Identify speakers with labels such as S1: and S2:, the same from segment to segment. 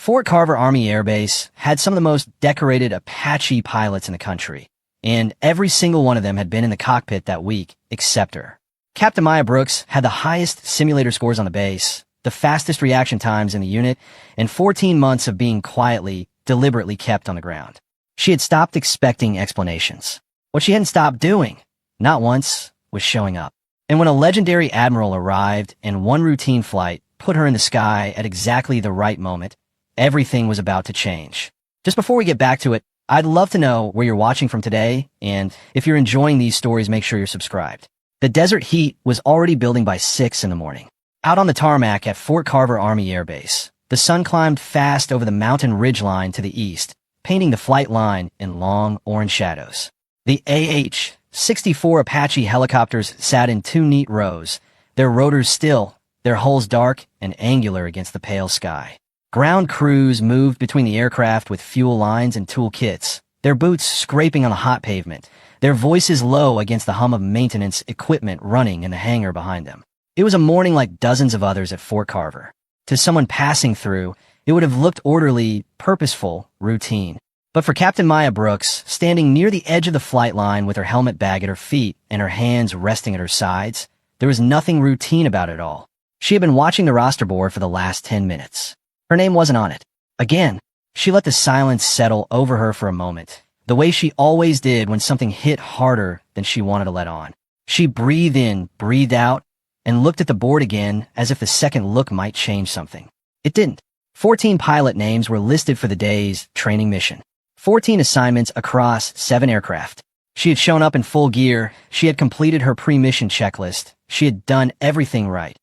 S1: Fort Carver Army Air Base had some of the most decorated Apache pilots in the country, and every single one of them had been in the cockpit that week, except her. Captain Maya Brooks had the highest simulator scores on the base, the fastest reaction times in the unit, and 14 months of being quietly, deliberately kept on the ground. She had stopped expecting explanations. What she hadn't stopped doing, not once, was showing up. And when a legendary Admiral arrived and one routine flight put her in the sky at exactly the right moment, everything was about to change. Just before we get back to it, I'd love to know where you're watching from today, and if you're enjoying these stories, make sure you're subscribed. The desert heat was already building by 6 in the morning. Out on the tarmac at Fort Carver Army Air Base, the sun climbed fast over the mountain ridgeline to the east, painting the flight line in long orange shadows. The AH-64 Apache helicopters sat in 2 neat rows, their rotors still, their hulls dark and angular against the pale sky. Ground crews moved between the aircraft with fuel lines and tool kits, their boots scraping on the hot pavement, their voices low against the hum of maintenance equipment running in the hangar behind them. It was a morning like dozens of others at Fort Carver. To someone passing through, it would have looked orderly, purposeful, routine. But for Captain Maya Brooks, standing near the edge of the flight line with her helmet bag at her feet and her hands resting at her sides, there was nothing routine about it all. She had been watching the roster board for the last 10 minutes. Her name wasn't on it. Again, she let the silence settle over her for a moment, the way she always did when something hit harder than she wanted to let on. She breathed in, breathed out, and looked at the board again as if the second look might change something. It didn't. 14 pilot names were listed for the day's training mission. 14 assignments across 7 aircraft. She had shown up in full gear, she had completed her pre-mission checklist, she had done everything right,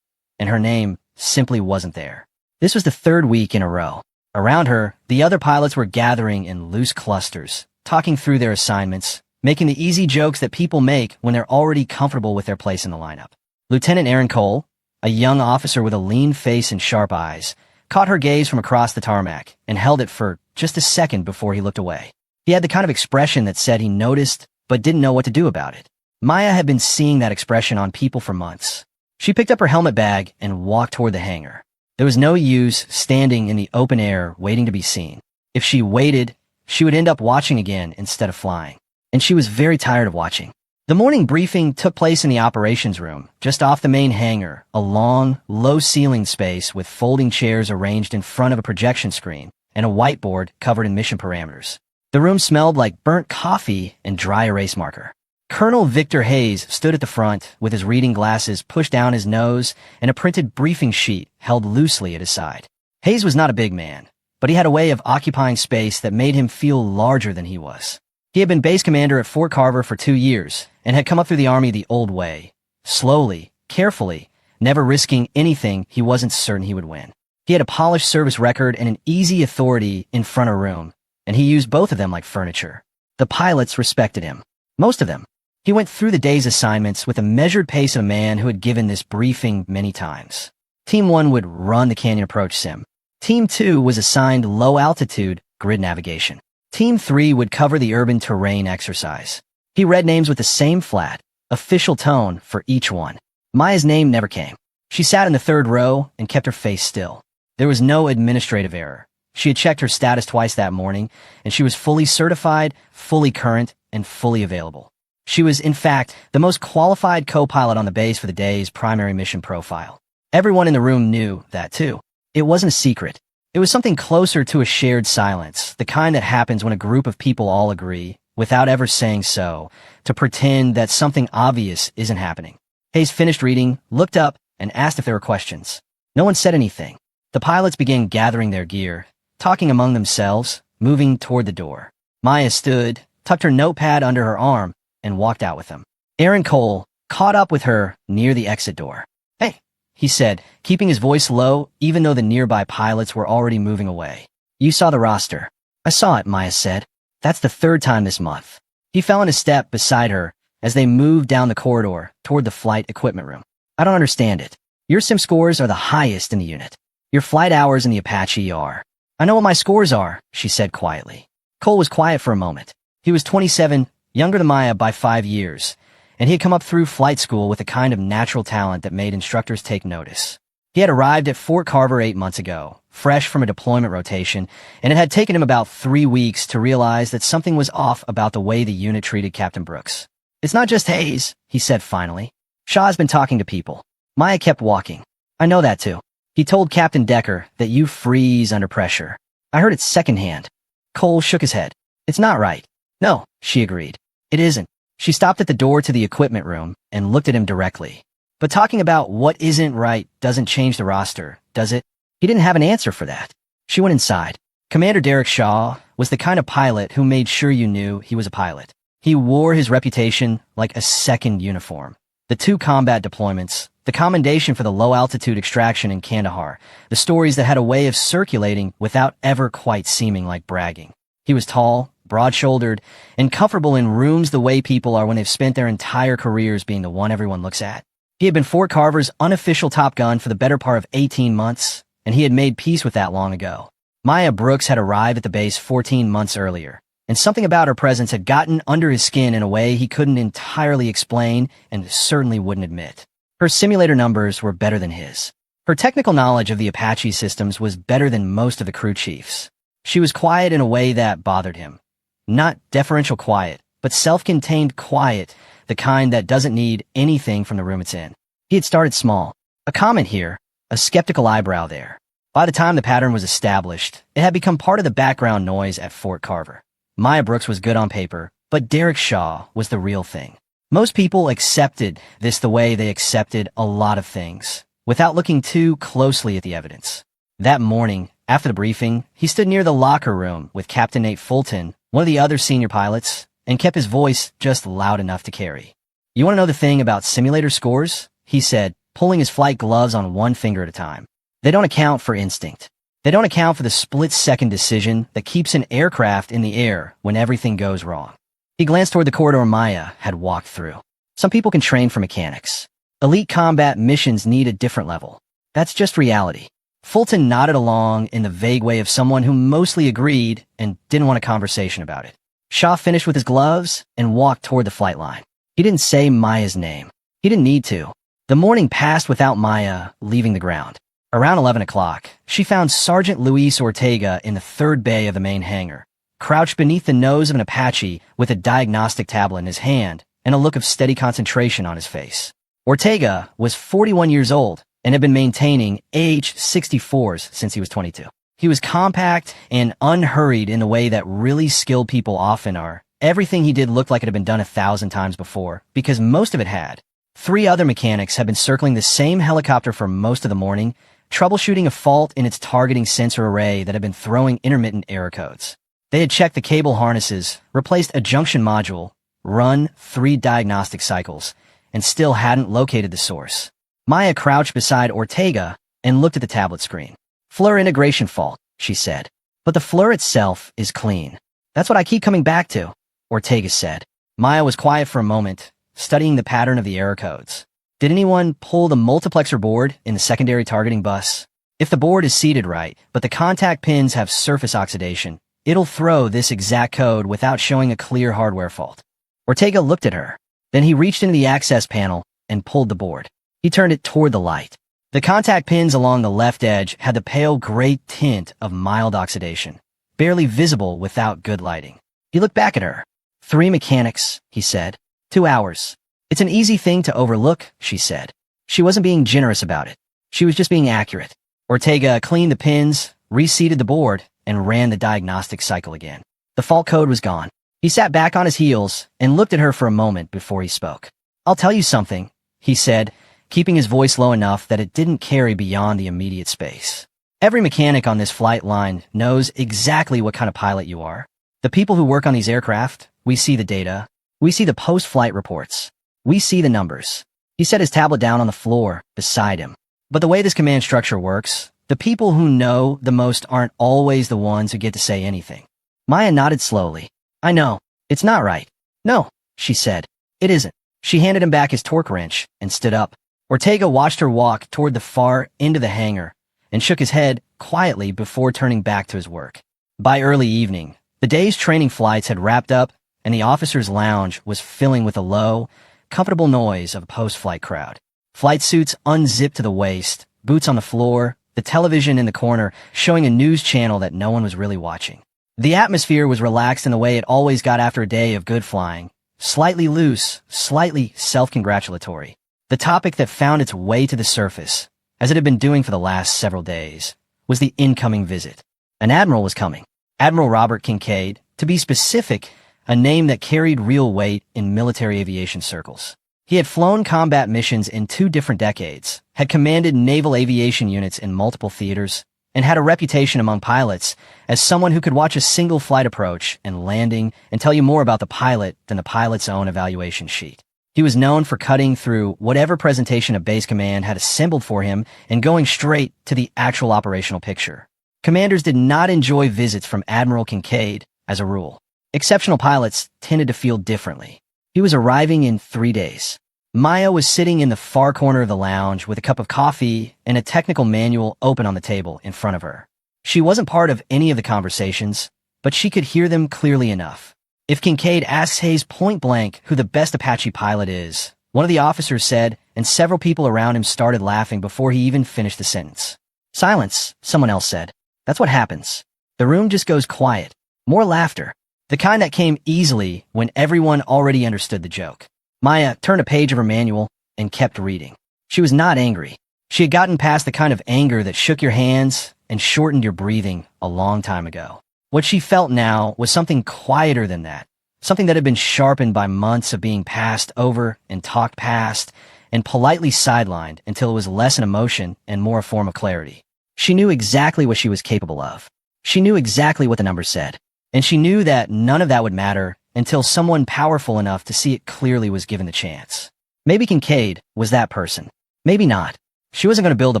S1: and her name simply wasn't there. This was the 3rd week in a row. Around her, the other pilots were gathering in loose clusters, talking through their assignments, making the easy jokes that people make when they're already comfortable with their place in the lineup. Lieutenant Aaron Cole, a young officer with a lean face and sharp eyes, caught her gaze from across the tarmac and held it for just a second before he looked away. He had the kind of expression that said he noticed but didn't know what to do about it. Maya had been seeing that expression on people for months. She picked up her helmet bag and walked toward the hangar. There was no use standing in the open air waiting to be seen. If she waited, she would end up watching again instead of flying. And she was very tired of watching. The morning briefing took place in the operations room, just off the main hangar, a long, low-ceilinged space with folding chairs arranged in front of a projection screen and a whiteboard covered in mission parameters. The room smelled like burnt coffee and dry erase marker. Colonel Victor Hayes stood at the front with his reading glasses pushed down his nose and a printed briefing sheet held loosely at his side. Hayes was not a big man, but he had a way of occupying space that made him feel larger than he was. He had been base commander at Fort Carver for 2 years and had come up through the Army the old way, slowly, carefully, never risking anything he wasn't certain he would win. He had a polished service record and an easy authority in front of room, and he used both of them like furniture. The pilots respected him. Most of them. He went through the day's assignments with a measured pace of a man who had given this briefing many times. Team 1 would run the canyon approach sim. Team 2 was assigned low-altitude grid navigation. Team 3 would cover the urban terrain exercise. He read names with the same flat, official tone for each one. Maya's name never came. She sat in the 3rd row and kept her face still. There was no administrative error. She had checked her status twice that morning, and she was fully certified, fully current, and fully available. She was, in fact, the most qualified co-pilot on the base for the day's primary mission profile. Everyone in the room knew that, too. It wasn't a secret. It was something closer to a shared silence, the kind that happens when a group of people all agree, without ever saying so, to pretend that something obvious isn't happening. Hayes finished reading, looked up, and asked if there were questions. No one said anything. The pilots began gathering their gear, talking among themselves, moving toward the door. Maya stood, tucked her notepad under her arm, and walked out with them. Aaron Cole caught up with her near the exit door. "Hey," he said, keeping his voice low even though the nearby pilots were already moving away. "You saw the roster." "I saw it," Maya said. "That's the 3rd time this month." He fell in a step beside her as they moved down the corridor toward the flight equipment room. "I don't understand it. Your sim scores are the highest in the unit. Your flight hours in the Apache are." "I know what my scores are," she said quietly. Cole was quiet for a moment. He was 27, younger than Maya by 5 years, and he had come up through flight school with a kind of natural talent that made instructors take notice. He had arrived at Fort Carver 8 months ago, fresh from a deployment rotation, and it had taken him about 3 weeks to realize that something was off about the way the unit treated Captain Brooks. "It's not just Hayes," he said finally. "Shaw's been talking to people." Maya kept walking. "I know that too. He told Captain Decker that you freeze under pressure. I heard it secondhand." Cole shook his head. "It's not right." "No," she agreed. "It isn't." She stopped at the door to the equipment room and looked at him directly. "But talking about what isn't right doesn't change the roster, does it?" He didn't have an answer for that. She went inside. Commander Derek Shaw was the kind of pilot who made sure you knew he was a pilot. He wore his reputation like a second uniform. The 2 combat deployments, the commendation for the low-altitude extraction in Kandahar, the stories that had a way of circulating without ever quite seeming like bragging. He was tall, broad-shouldered, and comfortable in rooms the way people are when they've spent their entire careers being the one everyone looks at. He had been Fort Carver's unofficial Top Gun for the better part of 18 months, and he had made peace with that long ago. Maya Brooks had arrived at the base 14 months earlier, and something about her presence had gotten under his skin in a way he couldn't entirely explain and certainly wouldn't admit. Her simulator numbers were better than his. Her technical knowledge of the Apache systems was better than most of the crew chiefs. She was quiet in a way that bothered him. Not deferential quiet, but self-contained quiet, the kind that doesn't need anything from the room it's in. He had started small. A comment here, a skeptical eyebrow there. By the time the pattern was established, it had become part of the background noise at Fort Carver. Maya Brooks was good on paper, but Derek Shaw was the real thing. Most people accepted this the way they accepted a lot of things, without looking too closely at the evidence. That morning, after the briefing, he stood near the locker room with Captain Nate Fulton, one of the other senior pilots, and kept his voice just loud enough to carry. "You want to know the thing about simulator scores?" he said, pulling his flight gloves on one finger at a time. "They don't account for instinct. They don't account for the split-second decision that keeps an aircraft in the air when everything goes wrong." He glanced toward the corridor Maya had walked through. "Some people can train for mechanics. Elite combat missions need a different level. That's just reality." Fulton nodded along in the vague way of someone who mostly agreed and didn't want a conversation about it. Shaw finished with his gloves and walked toward the flight line. He didn't say Maya's name. He didn't need to. The morning passed without Maya leaving the ground. Around 11 o'clock, she found Sergeant Luis Ortega in the third bay of the main hangar, crouched beneath the nose of an Apache with a diagnostic tablet in his hand and a look of steady concentration on his face. Ortega was 41 years old and had been maintaining AH-64s since he was 22. He was compact and unhurried in the way that really skilled people often are. Everything he did looked like it had been done 1,000 times before, because most of it had. 3 other mechanics had been circling the same helicopter for most of the morning, troubleshooting a fault in its targeting sensor array that had been throwing intermittent error codes. They had checked the cable harnesses, replaced a junction module, run 3 diagnostic cycles, and still hadn't located the source. Maya crouched beside Ortega and looked at the tablet screen. "FLIR integration fault," she said. "But the FLIR itself is clean." "That's what I keep coming back to," Ortega said. Maya was quiet for a moment, studying the pattern of the error codes. "Did anyone pull the multiplexer board in the secondary targeting bus? If the board is seated right, but the contact pins have surface oxidation, it'll throw this exact code without showing a clear hardware fault." Ortega looked at her. Then he reached into the access panel and pulled the board. He turned it toward the light. The contact pins along the left edge had the pale gray tint of mild oxidation, barely visible without good lighting. He looked back at her. 3 mechanics, he said. 2 hours. "It's an easy thing to overlook," she said. She wasn't being generous about it. She was just being accurate. Ortega cleaned the pins, reseated the board, and ran the diagnostic cycle again. The fault code was gone. He sat back on his heels and looked at her for a moment before he spoke. "I'll tell you something," he said, keeping his voice low enough that it didn't carry beyond the immediate space. "Every mechanic on this flight line knows exactly what kind of pilot you are. The people who work on these aircraft, we see the data. We see the post-flight reports. We see the numbers." He set his tablet down on the floor beside him. "But the way this command structure works, the people who know the most aren't always the ones who get to say anything." Maya nodded slowly. "I know. It's not right." "No," she said. "It isn't." She handed him back his torque wrench and stood up. Ortega watched her walk toward the far end of the hangar and shook his head quietly before turning back to his work. By early evening, the day's training flights had wrapped up and the officers' lounge was filling with a low, comfortable noise of a post-flight crowd. Flight suits unzipped to the waist, boots on the floor, the television in the corner showing a news channel that no one was really watching. The atmosphere was relaxed in the way it always got after a day of good flying, slightly loose, slightly self-congratulatory. The topic that found its way to the surface, as it had been doing for the last several days, was the incoming visit. An admiral was coming. Admiral Robert Kincaid, to be specific, a name that carried real weight in military aviation circles. He had flown combat missions in 2 different decades, had commanded naval aviation units in multiple theaters, and had a reputation among pilots as someone who could watch a single flight approach and landing and tell you more about the pilot than the pilot's own evaluation sheet. He was known for cutting through whatever presentation a base command had assembled for him and going straight to the actual operational picture. Commanders did not enjoy visits from Admiral Kincaid, as a rule. Exceptional pilots tended to feel differently. He was arriving in 3 days. Maya was sitting in the far corner of the lounge with a cup of coffee and a technical manual open on the table in front of her. She wasn't part of any of the conversations, but she could hear them clearly enough. If Kincaid asks Hayes point blank who the best Apache pilot is, one of the officers said, and several people around him started laughing before he even finished the sentence. Silence, someone else said. That's what happens. The room just goes quiet. More laughter. The kind that came easily when everyone already understood the joke. Maya turned a page of her manual and kept reading. She was not angry. She had gotten past the kind of anger that shook your hands and shortened your breathing a long time ago. What she felt now was something quieter than that, something that had been sharpened by months of being passed over and talked past and politely sidelined until it was less an emotion and more a form of clarity. She knew exactly what she was capable of. She knew exactly what the numbers said. And she knew that none of that would matter until someone powerful enough to see it clearly was given the chance. Maybe Kincaid was that person. Maybe not. She wasn't going to build a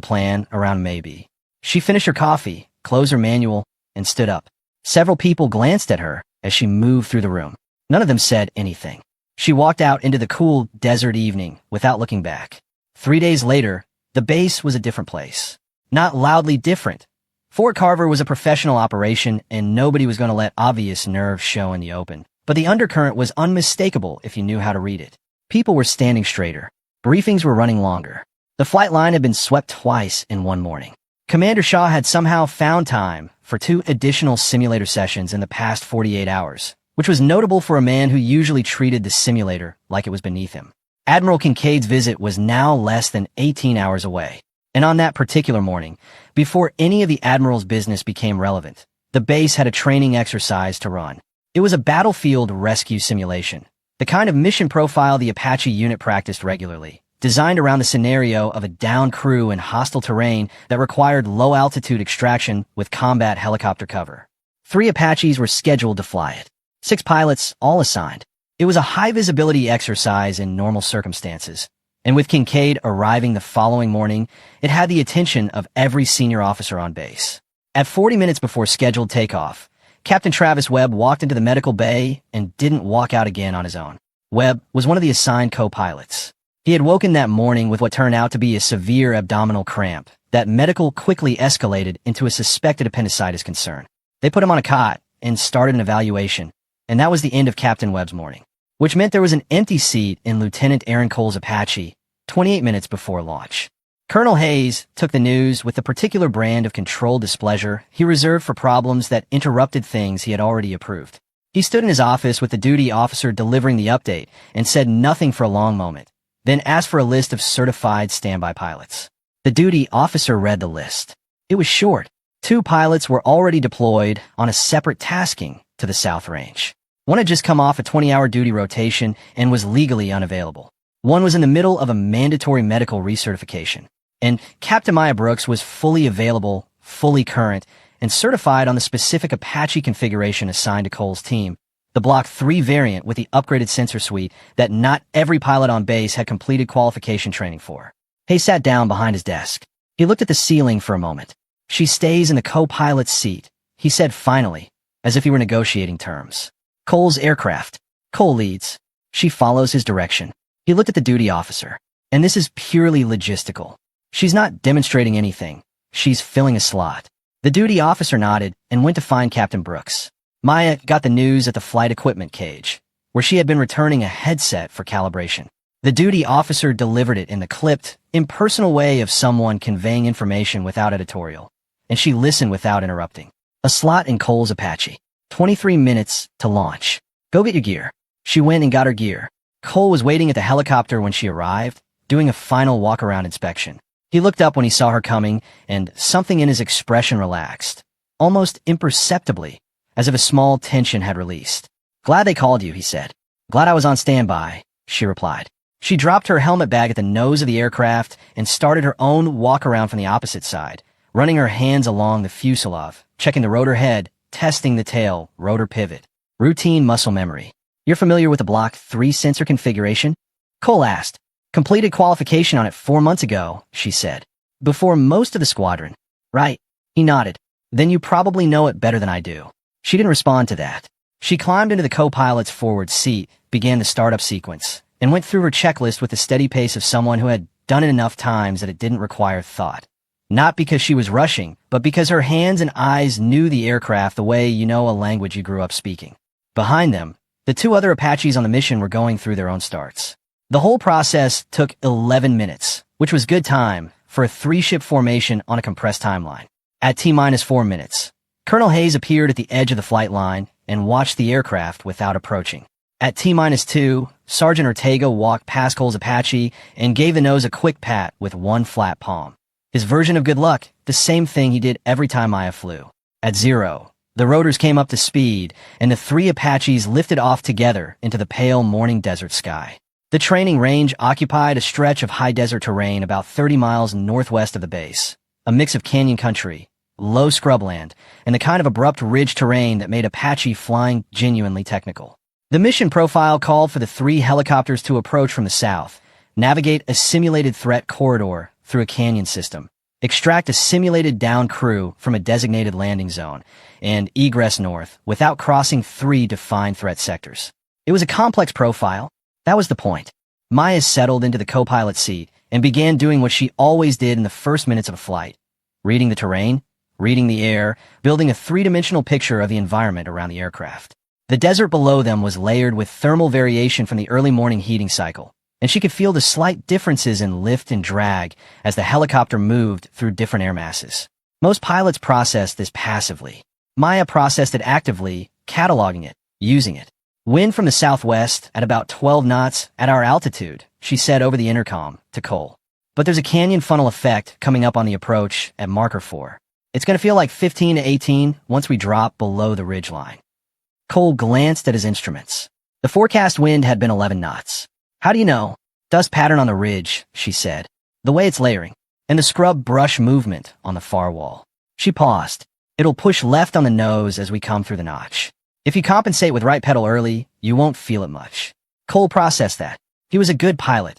S1: plan around maybe. She finished her coffee, closed her manual, and stood up. Several people glanced at her as she moved through the room. None of them said anything. She walked out into the cool desert evening without looking back. 3 days later, the base was a different place. Not loudly different. Fort Carver was a professional operation and nobody was going to let obvious nerves show in the open. But the undercurrent was unmistakable if you knew how to read it. People were standing straighter. Briefings were running longer. The flight line had been swept twice in one morning. Commander Shaw had somehow found time for 2 additional simulator sessions in the past 48 hours, which was notable for a man who usually treated the simulator like it was beneath him. Admiral Kincaid's visit was now less than 18 hours away. And on that particular morning, before any of the Admiral's business became relevant, the base had a training exercise to run. It was a battlefield rescue simulation, the kind of mission profile the Apache unit practiced regularly, designed around the scenario of a downed crew in hostile terrain that required low-altitude extraction with combat helicopter cover. 3 Apaches were scheduled to fly it. 6 pilots, all assigned. It was a high-visibility exercise in normal circumstances. And with Kincaid arriving the following morning, it had the attention of every senior officer on base. At 40 minutes before scheduled takeoff, Captain Travis Webb walked into the medical bay and didn't walk out again on his own. Webb was one of the assigned co-pilots. He had woken that morning with what turned out to be a severe abdominal cramp that medical quickly escalated into a suspected appendicitis concern. They put him on a cot and started an evaluation, and that was the end of Captain Webb's morning, which meant there was an empty seat in Lieutenant Aaron Cole's Apache 28 minutes before launch. Colonel Hayes took the news with the particular brand of controlled displeasure he reserved for problems that interrupted things he had already approved. He stood in his office with the duty officer delivering the update and said nothing for a long moment, then asked for a list of certified standby pilots. The duty officer read the list. It was short. 2 pilots were already deployed on a separate tasking to the South Range. One had just come off a 20-hour duty rotation and was legally unavailable. One was in the middle of a mandatory medical recertification. And Captain Maya Brooks was fully available, fully current, and certified on the specific Apache configuration assigned to Cole's team, the Block 3 variant with the upgraded sensor suite that not every pilot on base had completed qualification training for. Hay sat down behind his desk. He looked at the ceiling for a moment. She stays in the co-pilot's seat, he said finally, as if he were negotiating terms. Cole's aircraft. Cole leads. She follows his direction. He looked at the duty officer. And this is purely logistical. She's not demonstrating anything. She's filling a slot. The duty officer nodded and went to find Captain Brooks. Maya got the news at the flight equipment cage, where she had been returning a headset for calibration. The duty officer delivered it in the clipped, impersonal way of someone conveying information without editorial, and she listened without interrupting. A slot in Cole's Apache. 23 minutes to launch. Go get your gear. She went and got her gear. Cole was waiting at the helicopter when she arrived, doing a final walk-around inspection. He looked up when he saw her coming, and something in his expression relaxed, almost imperceptibly, as if a small tension had released. "Glad they called you," he said. "Glad I was on standby," she replied. She dropped her helmet bag at the nose of the aircraft and started her own walk-around from the opposite side, running her hands along the fuselage, checking the rotor head, testing the tail, rotor pivot. Routine muscle memory. "You're familiar with the Block 3 sensor configuration?" Cole asked. "Completed qualification on it 4 months ago," she said. "Before most of the squadron." "Right." He nodded. "Then you probably know it better than I do." She didn't respond to that. She climbed into the co-pilot's forward seat, began the startup sequence, and went through her checklist with the steady pace of someone who had done it enough times that it didn't require thought. Not because she was rushing, but because her hands and eyes knew the aircraft the way you know a language you grew up speaking. Behind them, the 2 other Apaches on the mission were going through their own starts. The whole process took 11 minutes, which was good time for a 3-ship formation on a compressed timeline. At T-minus 4 minutes, Colonel Hayes appeared at the edge of the flight line and watched the aircraft without approaching. At T-minus 2, Sergeant Ortega walked past Cole's Apache and gave the nose a quick pat with one flat palm. His version of good luck, the same thing he did every time Maya flew. At 0, the rotors came up to speed, and the 3 Apaches lifted off together into the pale morning desert sky. The training range occupied a stretch of high desert terrain about 30 miles northwest of the base, a mix of canyon country, low scrubland, and the kind of abrupt ridge terrain that made Apache flying genuinely technical. The mission profile called for the 3 helicopters to approach from the south, navigate a simulated threat corridor through a canyon system, extract a simulated down crew from a designated landing zone, and egress north without crossing 3 defined threat sectors. It was a complex profile. That was the point. Maya settled into the co-pilot seat and began doing what she always did in the first minutes of a flight. Reading the terrain, reading the air, building a 3-dimensional picture of the environment around the aircraft. The desert below them was layered with thermal variation from the early morning heating cycle, and she could feel the slight differences in lift and drag as the helicopter moved through different air masses. Most pilots processed this passively. Maya processed it actively, cataloging it, using it. "Wind from the southwest at about 12 knots at our altitude," she said over the intercom to Cole. "But there's a canyon funnel effect coming up on the approach at marker 4. It's going to feel like 15 to 18 once we drop below the ridgeline." Cole glanced at his instruments. The forecast wind had been 11 knots. "How do you know?" "Dust pattern on the ridge," she said. "The way it's layering. And the scrub brush movement on the far wall." She paused. "It'll push left on the nose as we come through the notch. If you compensate with right pedal early, you won't feel it much." Cole processed that. He was a good pilot.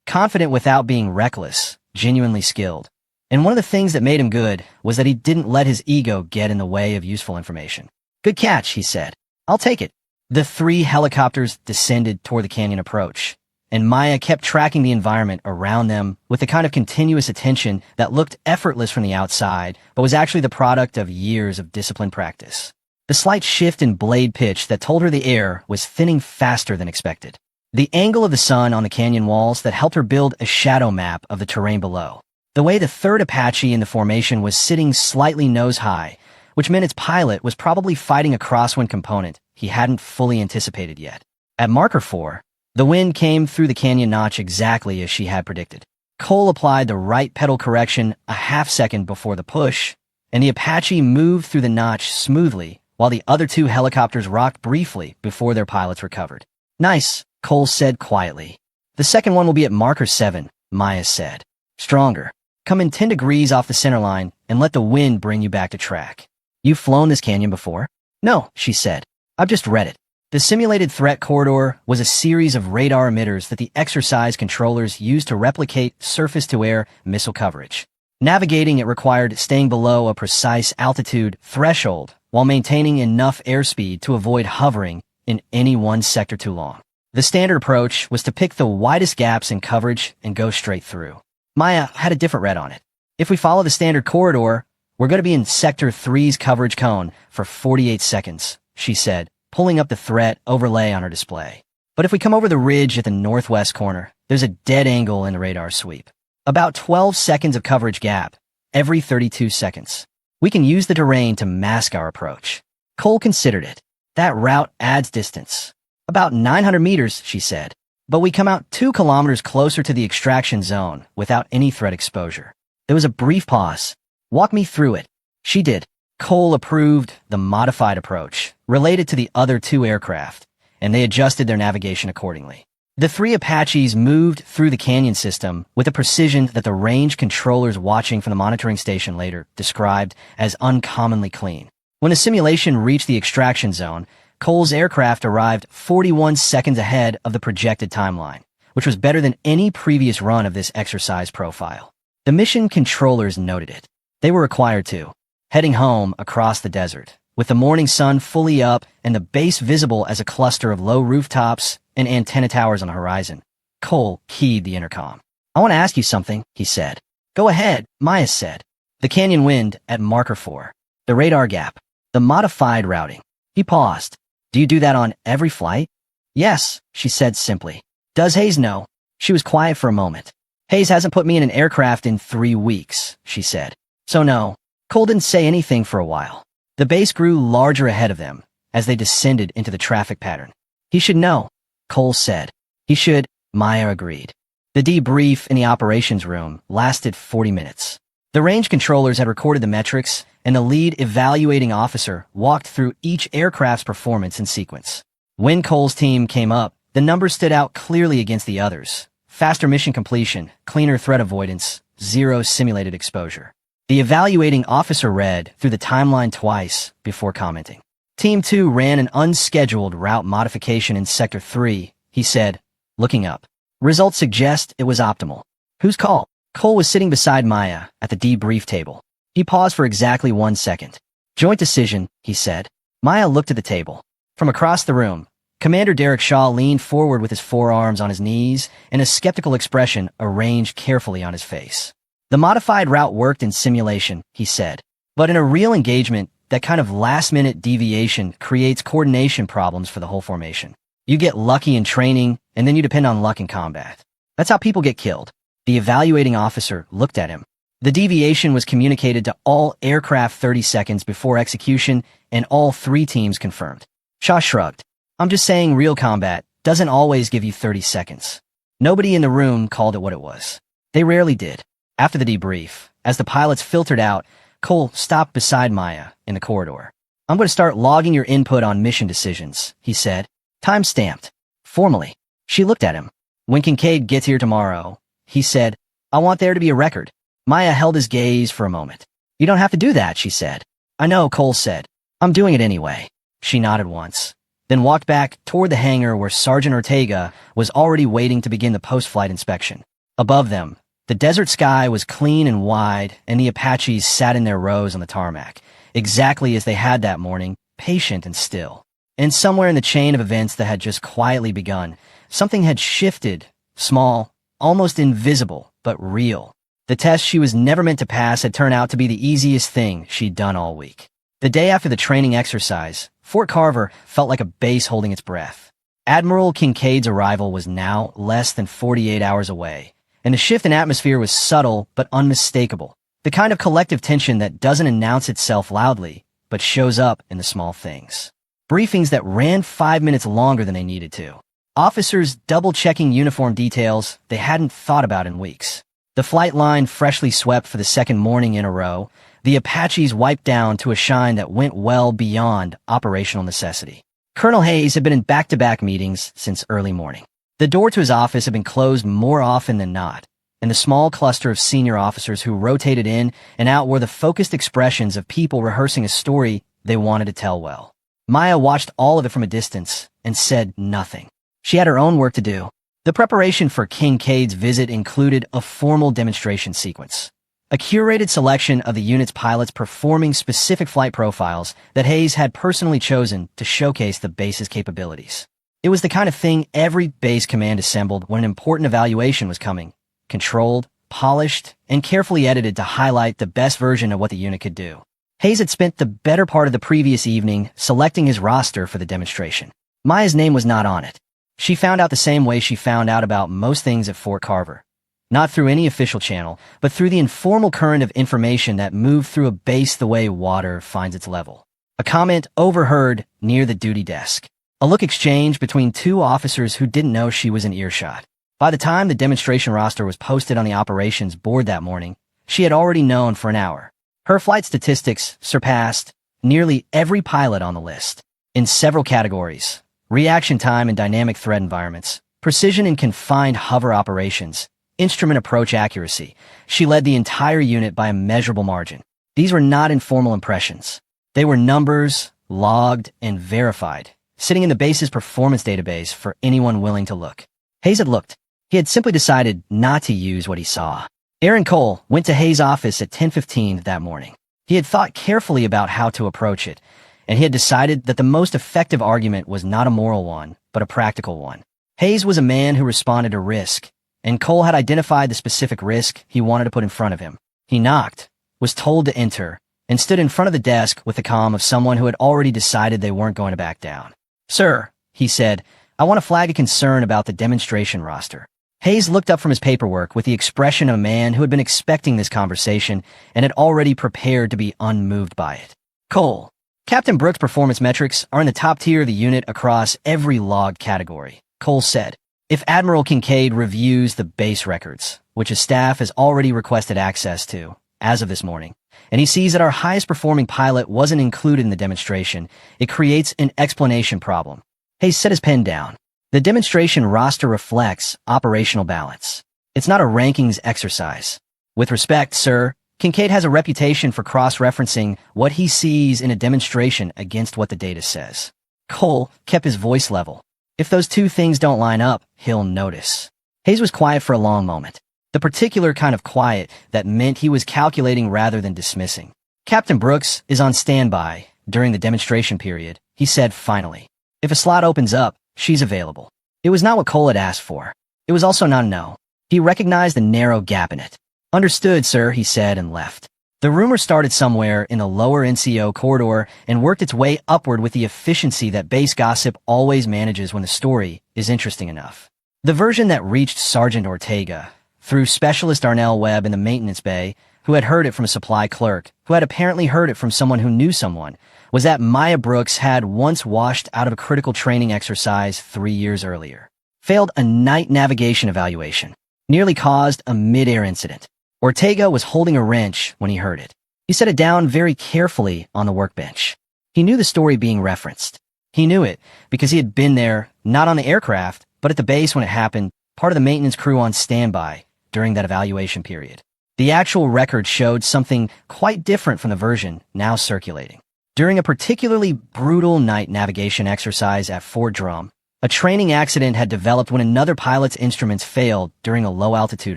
S1: Confident without being reckless, genuinely skilled. And one of the things that made him good was that he didn't let his ego get in the way of useful information. "Good catch," he said. "I'll take it." The 3 helicopters descended toward the canyon approach, and Maya kept tracking the environment around them with the kind of continuous attention that looked effortless from the outside, but was actually the product of years of disciplined practice. The slight shift in blade pitch that told her the air was thinning faster than expected. The angle of the sun on the canyon walls that helped her build a shadow map of the terrain below. The way the 3rd Apache in the formation was sitting slightly nose-high, which meant its pilot was probably fighting a crosswind component he hadn't fully anticipated yet. At marker 4, the wind came through the canyon notch exactly as she had predicted. Cole applied the right pedal correction a half-second before the push, and the Apache moved through the notch smoothly, while the other 2 helicopters rocked briefly before their pilots recovered. "Nice," Cole said quietly. "The second one will be at marker 7, Maya said. "Stronger. Come in 10 degrees off the center line and let the wind bring you back to track." "You've flown this canyon before?" "No," she said. "I've just read it." The simulated threat corridor was a series of radar emitters that the exercise controllers used to replicate surface-to-air missile coverage. Navigating it required staying below a precise altitude threshold while maintaining enough airspeed to avoid hovering in any one sector too long. The standard approach was to pick the widest gaps in coverage and go straight through. Maya had a different read on it. "If we follow the standard corridor, we're going to be in Sector 3's coverage cone for 48 seconds, she said, pulling up the threat overlay on her display. But if we come over the ridge at the northwest corner, there's a dead angle in the radar sweep. About 12 seconds of coverage gap, every 32 seconds. We can use the terrain to mask our approach. Cole considered it. That route adds distance. About 900 meters, she said. But we come out 2 kilometers closer to the extraction zone without any threat exposure. There was a brief pause. Walk me through it. She did. Cole approved the modified approach, related to the other 2 aircraft, and they adjusted their navigation accordingly. The 3 Apaches moved through the canyon system with a precision that the range controllers watching from the monitoring station later described as uncommonly clean. When the simulation reached the extraction zone, Cole's aircraft arrived 41 seconds ahead of the projected timeline, which was better than any previous run of this exercise profile. The mission controllers noted it. They were required to. Heading home across the desert, with the morning sun fully up and the base visible as a cluster of low rooftops and antenna towers on the horizon, Cole keyed the intercom. "I want to ask you something," he said. "Go ahead," Maya said. "The canyon wind at marker 4. The radar gap. The modified routing." He paused. "Do you do that on every flight?" "Yes," she said simply. "Does Hayes know?" She was quiet for a moment. "Hayes hasn't put me in an aircraft in 3 weeks," she said. "So no." Cole didn't say anything for a while. The base grew larger ahead of them as they descended into the traffic pattern. "He should know," Cole said. "He should," Maya agreed. The debrief in the operations room lasted 40 minutes. The range controllers had recorded the metrics, and the lead evaluating officer walked through each aircraft's performance in sequence. When Cole's team came up, the numbers stood out clearly against the others. Faster mission completion, cleaner threat avoidance, 0 simulated exposure. The evaluating officer read through the timeline twice before commenting. Team 2 ran an unscheduled route modification in Sector 3, he said, looking up. Results suggest it was optimal. Whose call? Cole was sitting beside Maya at the debrief table. He paused for exactly 1 second. Joint decision, he said. Maya looked at the table. From across the room, Commander Derek Shaw leaned forward with his forearms on his knees and a skeptical expression arranged carefully on his face. The modified route worked in simulation, he said. But in a real engagement, that kind of last-minute deviation creates coordination problems for the whole formation. You get lucky in training, and then you depend on luck in combat. That's how people get killed. The evaluating officer looked at him. The deviation was communicated to all aircraft 30 seconds before execution, and all 3 teams confirmed. Shaw shrugged. I'm just saying real combat doesn't always give you 30 seconds. Nobody in the room called it what it was. They rarely did. After the debrief, as the pilots filtered out, Cole stopped beside Maya in the corridor. I'm going to start logging your input on mission decisions, he said. Time stamped. Formally. She looked at him. When Kincaid gets here tomorrow, he said, I want there to be a record. Maya held his gaze for a moment. You don't have to do that, she said. I know, Cole said. I'm doing it anyway. She nodded once, then walked back toward the hangar where Sergeant Ortega was already waiting to begin the post-flight inspection. Above them, the desert sky was clean and wide, and the Apaches sat in their rows on the tarmac, exactly as they had that morning, patient and still. And somewhere in the chain of events that had just quietly begun, something had shifted, small, almost invisible, but real. The test she was never meant to pass had turned out to be the easiest thing she'd done all week. The day after the training exercise, Fort Carver felt like a base holding its breath. Admiral Kincaid's arrival was now less than 48 hours away, and the shift in atmosphere was subtle but unmistakable, the kind of collective tension that doesn't announce itself loudly, but shows up in the small things. Briefings that ran 5 minutes longer than they needed to. Officers double-checking uniform details they hadn't thought about in weeks. The flight line freshly swept for the second morning in a row, the Apaches wiped down to a shine that went well beyond operational necessity. Colonel Hayes had been in back-to-back meetings since early morning. The door to his office had been closed more often than not, and the small cluster of senior officers who rotated in and out were the focused expressions of people rehearsing a story they wanted to tell well. Maya watched all of it from a distance and said nothing. She had her own work to do. The preparation for Kincaid's visit included a formal demonstration sequence. A curated selection of the unit's pilots performing specific flight profiles that Hayes had personally chosen to showcase the base's capabilities. It was the kind of thing every base command assembled when an important evaluation was coming, controlled, polished, and carefully edited to highlight the best version of what the unit could do. Hayes had spent the better part of the previous evening selecting his roster for the demonstration. Maya's name was not on it. She found out the same way she found out about most things at Fort Carver. Not through any official channel, but through the informal current of information that moved through a base the way water finds its level. A comment overheard near the duty desk. A look exchanged between two officers who didn't know she was in earshot. By the time the demonstration roster was posted on the operations board that morning, she had already known for an hour. Her flight statistics surpassed nearly every pilot on the list. In several categories: reaction time in dynamic threat environments, precision in confined hover operations, instrument approach accuracy. She led the entire unit by a measurable margin. These were not informal impressions. They were numbers, logged, and verified, sitting in the base's performance database for anyone willing to look. Hayes had looked. He had simply decided not to use what he saw. Aaron Cole went to Hayes' office at 10:15 that morning. He had thought carefully about how to approach it, and he had decided that the most effective argument was not a moral one, but a practical one. Hayes was a man who responded to risk, and Cole had identified the specific risk he wanted to put in front of him. He knocked, was told to enter, and stood in front of the desk with the calm of someone who had already decided they weren't going to back down. "Sir," he said, "I want to flag a concern about the demonstration roster." Hayes looked up from his paperwork with the expression of a man who had been expecting this conversation and had already prepared to be unmoved by it. "Cole, Captain Brooks' performance metrics are in the top tier of the unit across every logged category," Cole said. "If Admiral Kincaid reviews the base records, which his staff has already requested access to, as of this morning, and he sees that our highest performing pilot wasn't included in the demonstration, it creates an explanation problem." Hayes set his pen down. "The demonstration roster reflects operational balance. It's not a rankings exercise. With respect, sir, Kincaid has a reputation for cross-referencing what he sees in a demonstration against what the data says." Cole kept his voice level. "If those two things don't line up, he'll notice." Hayes was quiet for a long moment. The particular kind of quiet that meant he was calculating rather than dismissing. "Captain Brooks is on standby during the demonstration period," he said finally. "If a slot opens up, she's available." It was not what Cole had asked for. It was also not a no. He recognized the narrow gap in it. "Understood, sir," he said and left. The rumor started somewhere in the lower NCO corridor and worked its way upward with the efficiency that base gossip always manages when the story is interesting enough. The version that reached Sergeant Ortega, through Specialist Arnell Webb in the maintenance bay, who had heard it from a supply clerk, who had apparently heard it from someone who knew someone, was that Maya Brooks had once washed out of a critical training exercise 3 years earlier. Failed a night navigation evaluation. Nearly caused a mid-air incident. Ortega was holding a wrench when he heard it. He set it down very carefully on the workbench. He knew the story being referenced. He knew it because he had been there, not on the aircraft, but at the base when it happened, part of the maintenance crew on standby during that evaluation period. The actual record showed something quite different from the version now circulating. During a particularly brutal night navigation exercise at Fort Drum, a training accident had developed when another pilot's instruments failed during a low-altitude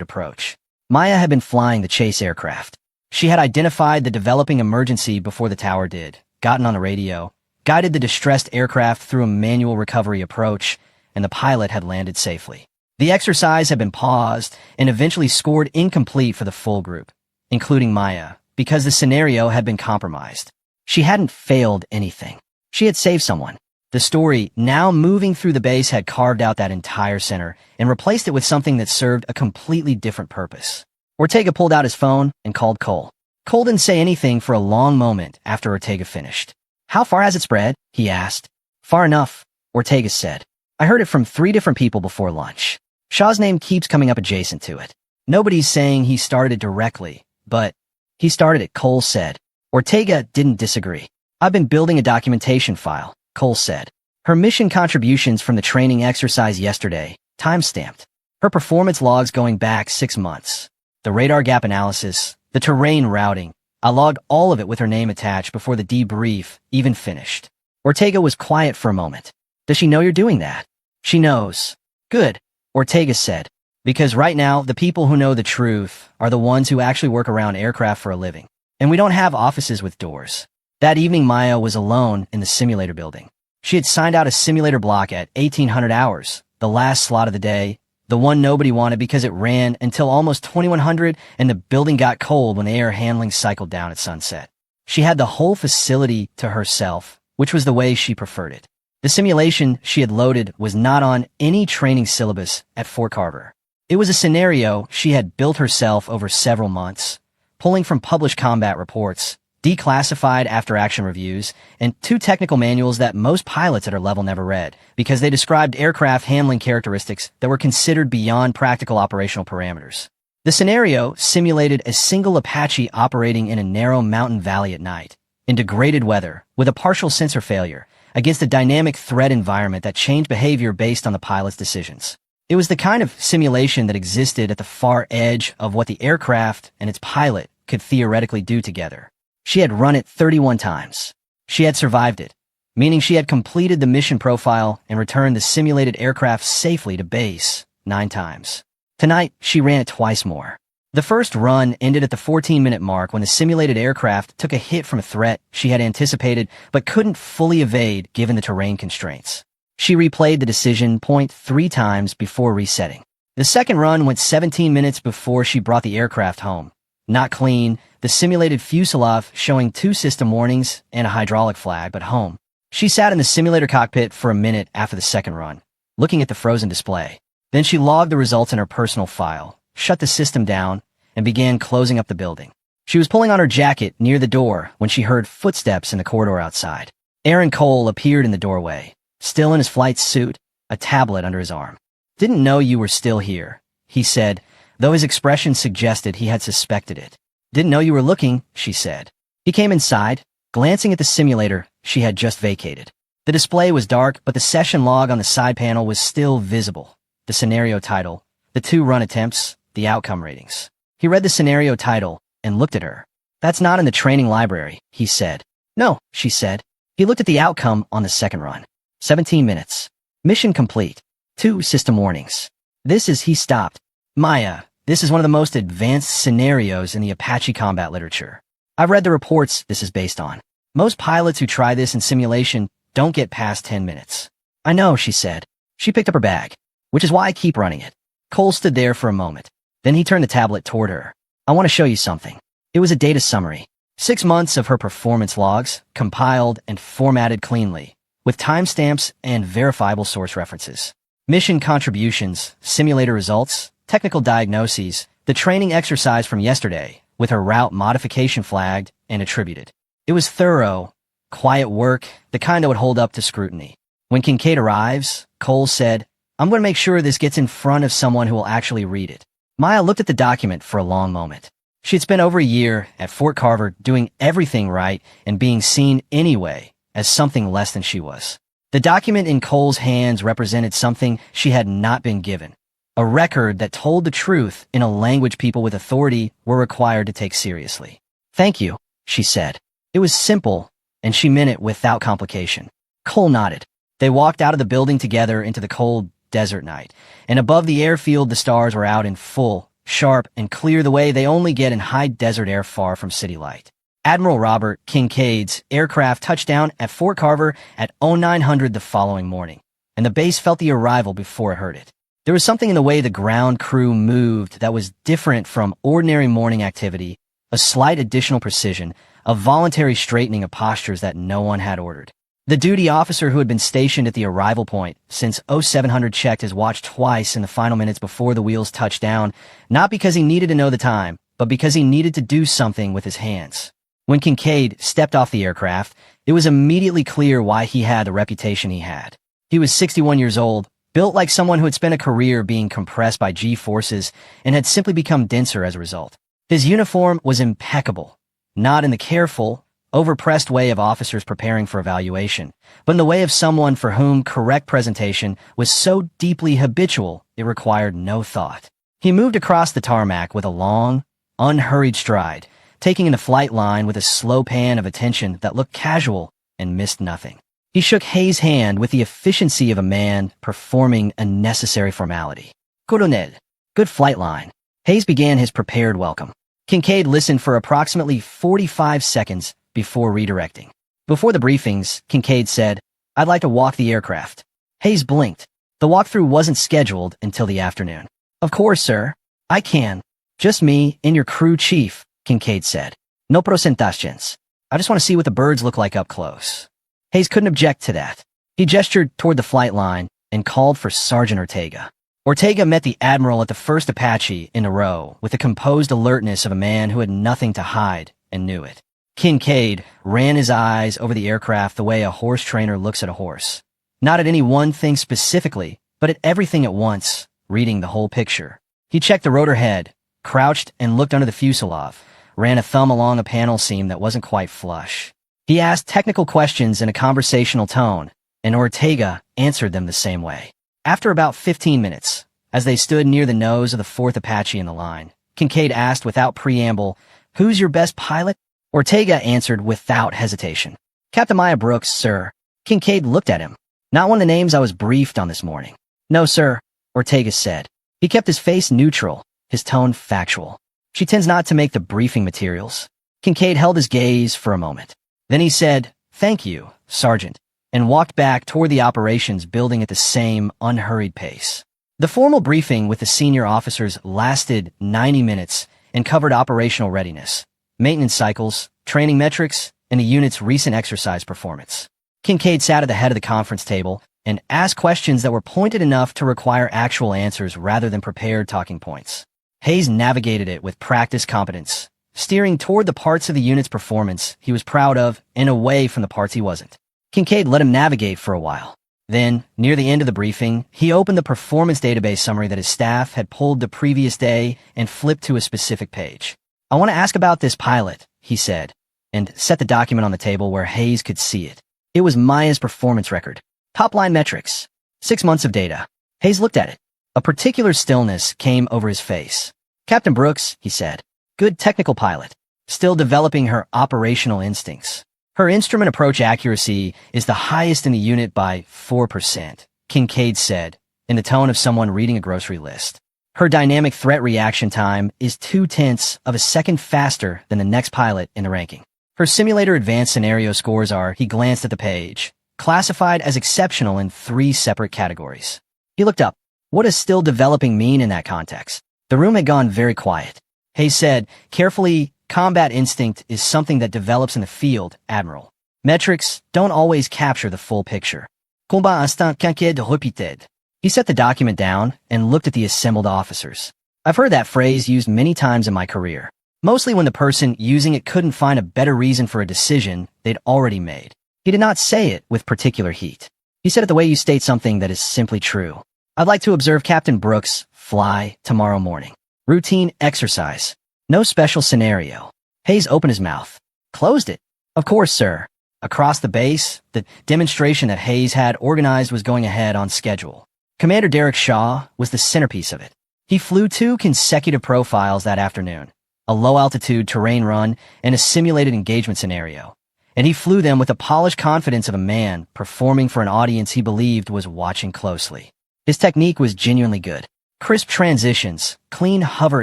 S1: approach. Maya had been flying the chase aircraft. She had identified the developing emergency before the tower did, gotten on the radio, guided the distressed aircraft through a manual recovery approach, and the pilot had landed safely. The exercise had been paused and eventually scored incomplete for the full group, including Maya, because the scenario had been compromised. She hadn't failed anything. She had saved someone. The story, now moving through the base, had carved out that entire center and replaced it with something that served a completely different purpose. Ortega pulled out his phone and called Cole. Cole didn't say anything for a long moment after Ortega finished. "How far has it spread?" he asked. "Far enough," Ortega said. "I heard it from 3 different people before lunch. Shaw's name keeps coming up adjacent to it. Nobody's saying he started it directly, but he started it," Cole said. Ortega didn't disagree. "I've been building a documentation file," Cole said. "Her mission contributions from the training exercise yesterday, time-stamped. Her performance logs going back 6 months. The radar gap analysis, the terrain routing. I logged all of it with her name attached before the debrief even finished." Ortega was quiet for a moment. "Does she know you're doing that?" "She knows." "Good," Ortega said. "Because right now, the people who know the truth are the ones who actually work around aircraft for a living. And we don't have offices with doors." That evening, Maya was alone in the simulator building. She had signed out a simulator block at 1800 hours, the last slot of the day, the one nobody wanted because it ran until almost 2100 and the building got cold when the air handling cycled down at sunset. She had the whole facility to herself, which was the way she preferred it. The simulation she had loaded was not on any training syllabus at Fort Carver. It was a scenario she had built herself over several months, pulling from published combat reports, declassified after-action reviews, and 2 technical manuals that most pilots at her level never read, because they described aircraft handling characteristics that were considered beyond practical operational parameters. The scenario simulated a single Apache operating in a narrow mountain valley at night, in degraded weather, with a partial sensor failure, against a dynamic threat environment that changed behavior based on the pilot's decisions. It was the kind of simulation that existed at the far edge of what the aircraft and its pilot could theoretically do together. She had run it 31 times. She had survived it, meaning she had completed the mission profile and returned the simulated aircraft safely to base 9 times. Tonight, she ran it twice more. The first run ended at the 14-minute mark when the simulated aircraft took a hit from a threat she had anticipated but couldn't fully evade given the terrain constraints. She replayed the decision point 3 times before resetting. The second run went 17 minutes before she brought the aircraft home. Not clean, the simulated fuselage showing 2 system warnings and a hydraulic flag, but home. She sat in the simulator cockpit for a minute after the second run, looking at the frozen display. Then she logged the results in her personal file, shut the system down, and began closing up the building. She was pulling on her jacket near the door when she heard footsteps in the corridor outside. Aaron Cole appeared in the doorway, still in his flight suit, a tablet under his arm. "Didn't know you were still here," he said, though his expression suggested he had suspected it. "Didn't know you were looking," she said. He came inside, glancing at the simulator she had just vacated. The display was dark, but the session log on the side panel was still visible. The scenario title, the 2 run attempts, the outcome ratings. He read the scenario title and looked at her. "That's not in the training library," he said. "No," she said. He looked at the outcome on the second run. 17 minutes. Mission complete. 2 system warnings. He stopped. "Maya, this is one of the most advanced scenarios in the Apache combat literature. I've read the reports this is based on. Most pilots who try this in simulation don't get past 10 minutes. "I know," she said. She picked up her bag. "Which is why I keep running it." Cole stood there for a moment. Then he turned the tablet toward her. "I want to show you something." It was a data summary. 6 months of her performance logs, compiled and formatted cleanly, with timestamps and verifiable source references. Mission contributions, simulator results, technical diagnoses, the training exercise from yesterday, with her route modification flagged and attributed. It was thorough, quiet work, the kind that would hold up to scrutiny. When Kincaid arrives, Cole said, "I'm going to make sure this gets in front of someone who will actually read it." Maya looked at the document for a long moment. She had spent over a year at Fort Carver doing everything right and being seen anyway as something less than she was. The document in Cole's hands represented something she had not been given, a record that told the truth in a language people with authority were required to take seriously. "Thank you," she said. It was simple, and she meant it without complication. Cole nodded. They walked out of the building together into the cold desert night, and above the airfield the stars were out in full, sharp, and clear the way they only get in high desert air far from city light. Admiral Robert Kincaid's aircraft touched down at Fort Carver at 0900 the following morning, and the base felt the arrival before it heard it. There was something in the way the ground crew moved that was different from ordinary morning activity, a slight additional precision, a voluntary straightening of postures that no one had ordered. The duty officer who had been stationed at the arrival point since 0700 checked his watch twice in the final minutes before the wheels touched down, not because he needed to know the time, but because he needed to do something with his hands. When Kincaid stepped off the aircraft, it was immediately clear why he had the reputation he had. He was 61 years old, built like someone who had spent a career being compressed by G-forces and had simply become denser as a result. His uniform was impeccable, not in the careful, overpressed way of officers preparing for evaluation, but in the way of someone for whom correct presentation was so deeply habitual it required no thought. He moved across the tarmac with a long, unhurried stride, taking in the flight line with a slow pan of attention that looked casual and missed nothing. He shook Hayes' hand with the efficiency of a man performing a necessary formality. "Colonel, good flight line." Hayes began his prepared welcome. Kincaid listened for approximately 45 seconds before redirecting. Before the briefings, Kincaid said, "I'd like to walk the aircraft." Hayes blinked. The walkthrough wasn't scheduled until the afternoon. "Of course, sir. I can. Just me and your crew chief," Kincaid said. "No presentations. I just want to see what the birds look like up close." Hayes couldn't object to that. He gestured toward the flight line and called for Sergeant Ortega. Ortega met the Admiral at the first Apache in a row with the composed alertness of a man who had nothing to hide and knew it. Kincaid ran his eyes over the aircraft the way a horse trainer looks at a horse. Not at any one thing specifically, but at everything at once, reading the whole picture. He checked the rotor head, crouched and looked under the fuselage, ran a thumb along a panel seam that wasn't quite flush. He asked technical questions in a conversational tone, and Ortega answered them the same way. After about 15 minutes, as they stood near the nose of the fourth Apache in the line, Kincaid asked without preamble, "Who's your best pilot?" Ortega answered without hesitation. "Captain Maya Brooks, sir." Kincaid looked at him. "Not one of the names I was briefed on this morning." "No, sir," Ortega said. He kept his face neutral, his tone factual. "She tends not to make the briefing materials." Kincaid held his gaze for a moment. Then he said, "Thank you, Sergeant," and walked back toward the operations building at the same unhurried pace. The formal briefing with the senior officers lasted 90 minutes and covered operational readiness, maintenance cycles, training metrics, and the unit's recent exercise performance. Kincaid sat at the head of the conference table and asked questions that were pointed enough to require actual answers rather than prepared talking points. Hayes navigated it with practiced competence, steering toward the parts of the unit's performance he was proud of and away from the parts he wasn't. Kincaid let him navigate for a while. Then, near the end of the briefing, he opened the performance database summary that his staff had pulled the previous day and flipped to a specific page. "I want to ask about this pilot," he said, and set the document on the table where Hayes could see it. It was Maya's performance record. Top-line metrics. 6 months of data. Hayes looked at it. A particular stillness came over his face. "Captain Brooks," he said. "Good technical pilot. Still developing her operational instincts. Her instrument approach accuracy is the highest in the unit by 4%, Kincaid said, in the tone of someone reading a grocery list. Her dynamic threat reaction time is 0.2 of a second faster than the next pilot in the ranking. Her simulator advanced scenario scores are," he glanced at the page, "classified as exceptional in 3 separate categories." He looked up. What does still developing mean in that context? The room had gone very quiet. Hayes said, carefully, "Combat instinct is something that develops in the field, Admiral. Metrics don't always capture the full picture." Combat instinct qu'inquiète repeated. He set the document down and looked at the assembled officers. "I've heard that phrase used many times in my career, mostly when the person using it couldn't find a better reason for a decision they'd already made." He did not say it with particular heat. He said it the way you state something that is simply true. "I'd like to observe Captain Brooks fly tomorrow morning. Routine exercise. No special scenario." Hayes opened his mouth. Closed it. "Of course, sir." Across the base, the demonstration that Hayes had organized was going ahead on schedule. Commander Derek Shaw was the centerpiece of it. He flew 2 consecutive profiles that afternoon, a low-altitude terrain run and a simulated engagement scenario. And he flew them with the polished confidence of a man performing for an audience he believed was watching closely. His technique was genuinely good. Crisp transitions, clean hover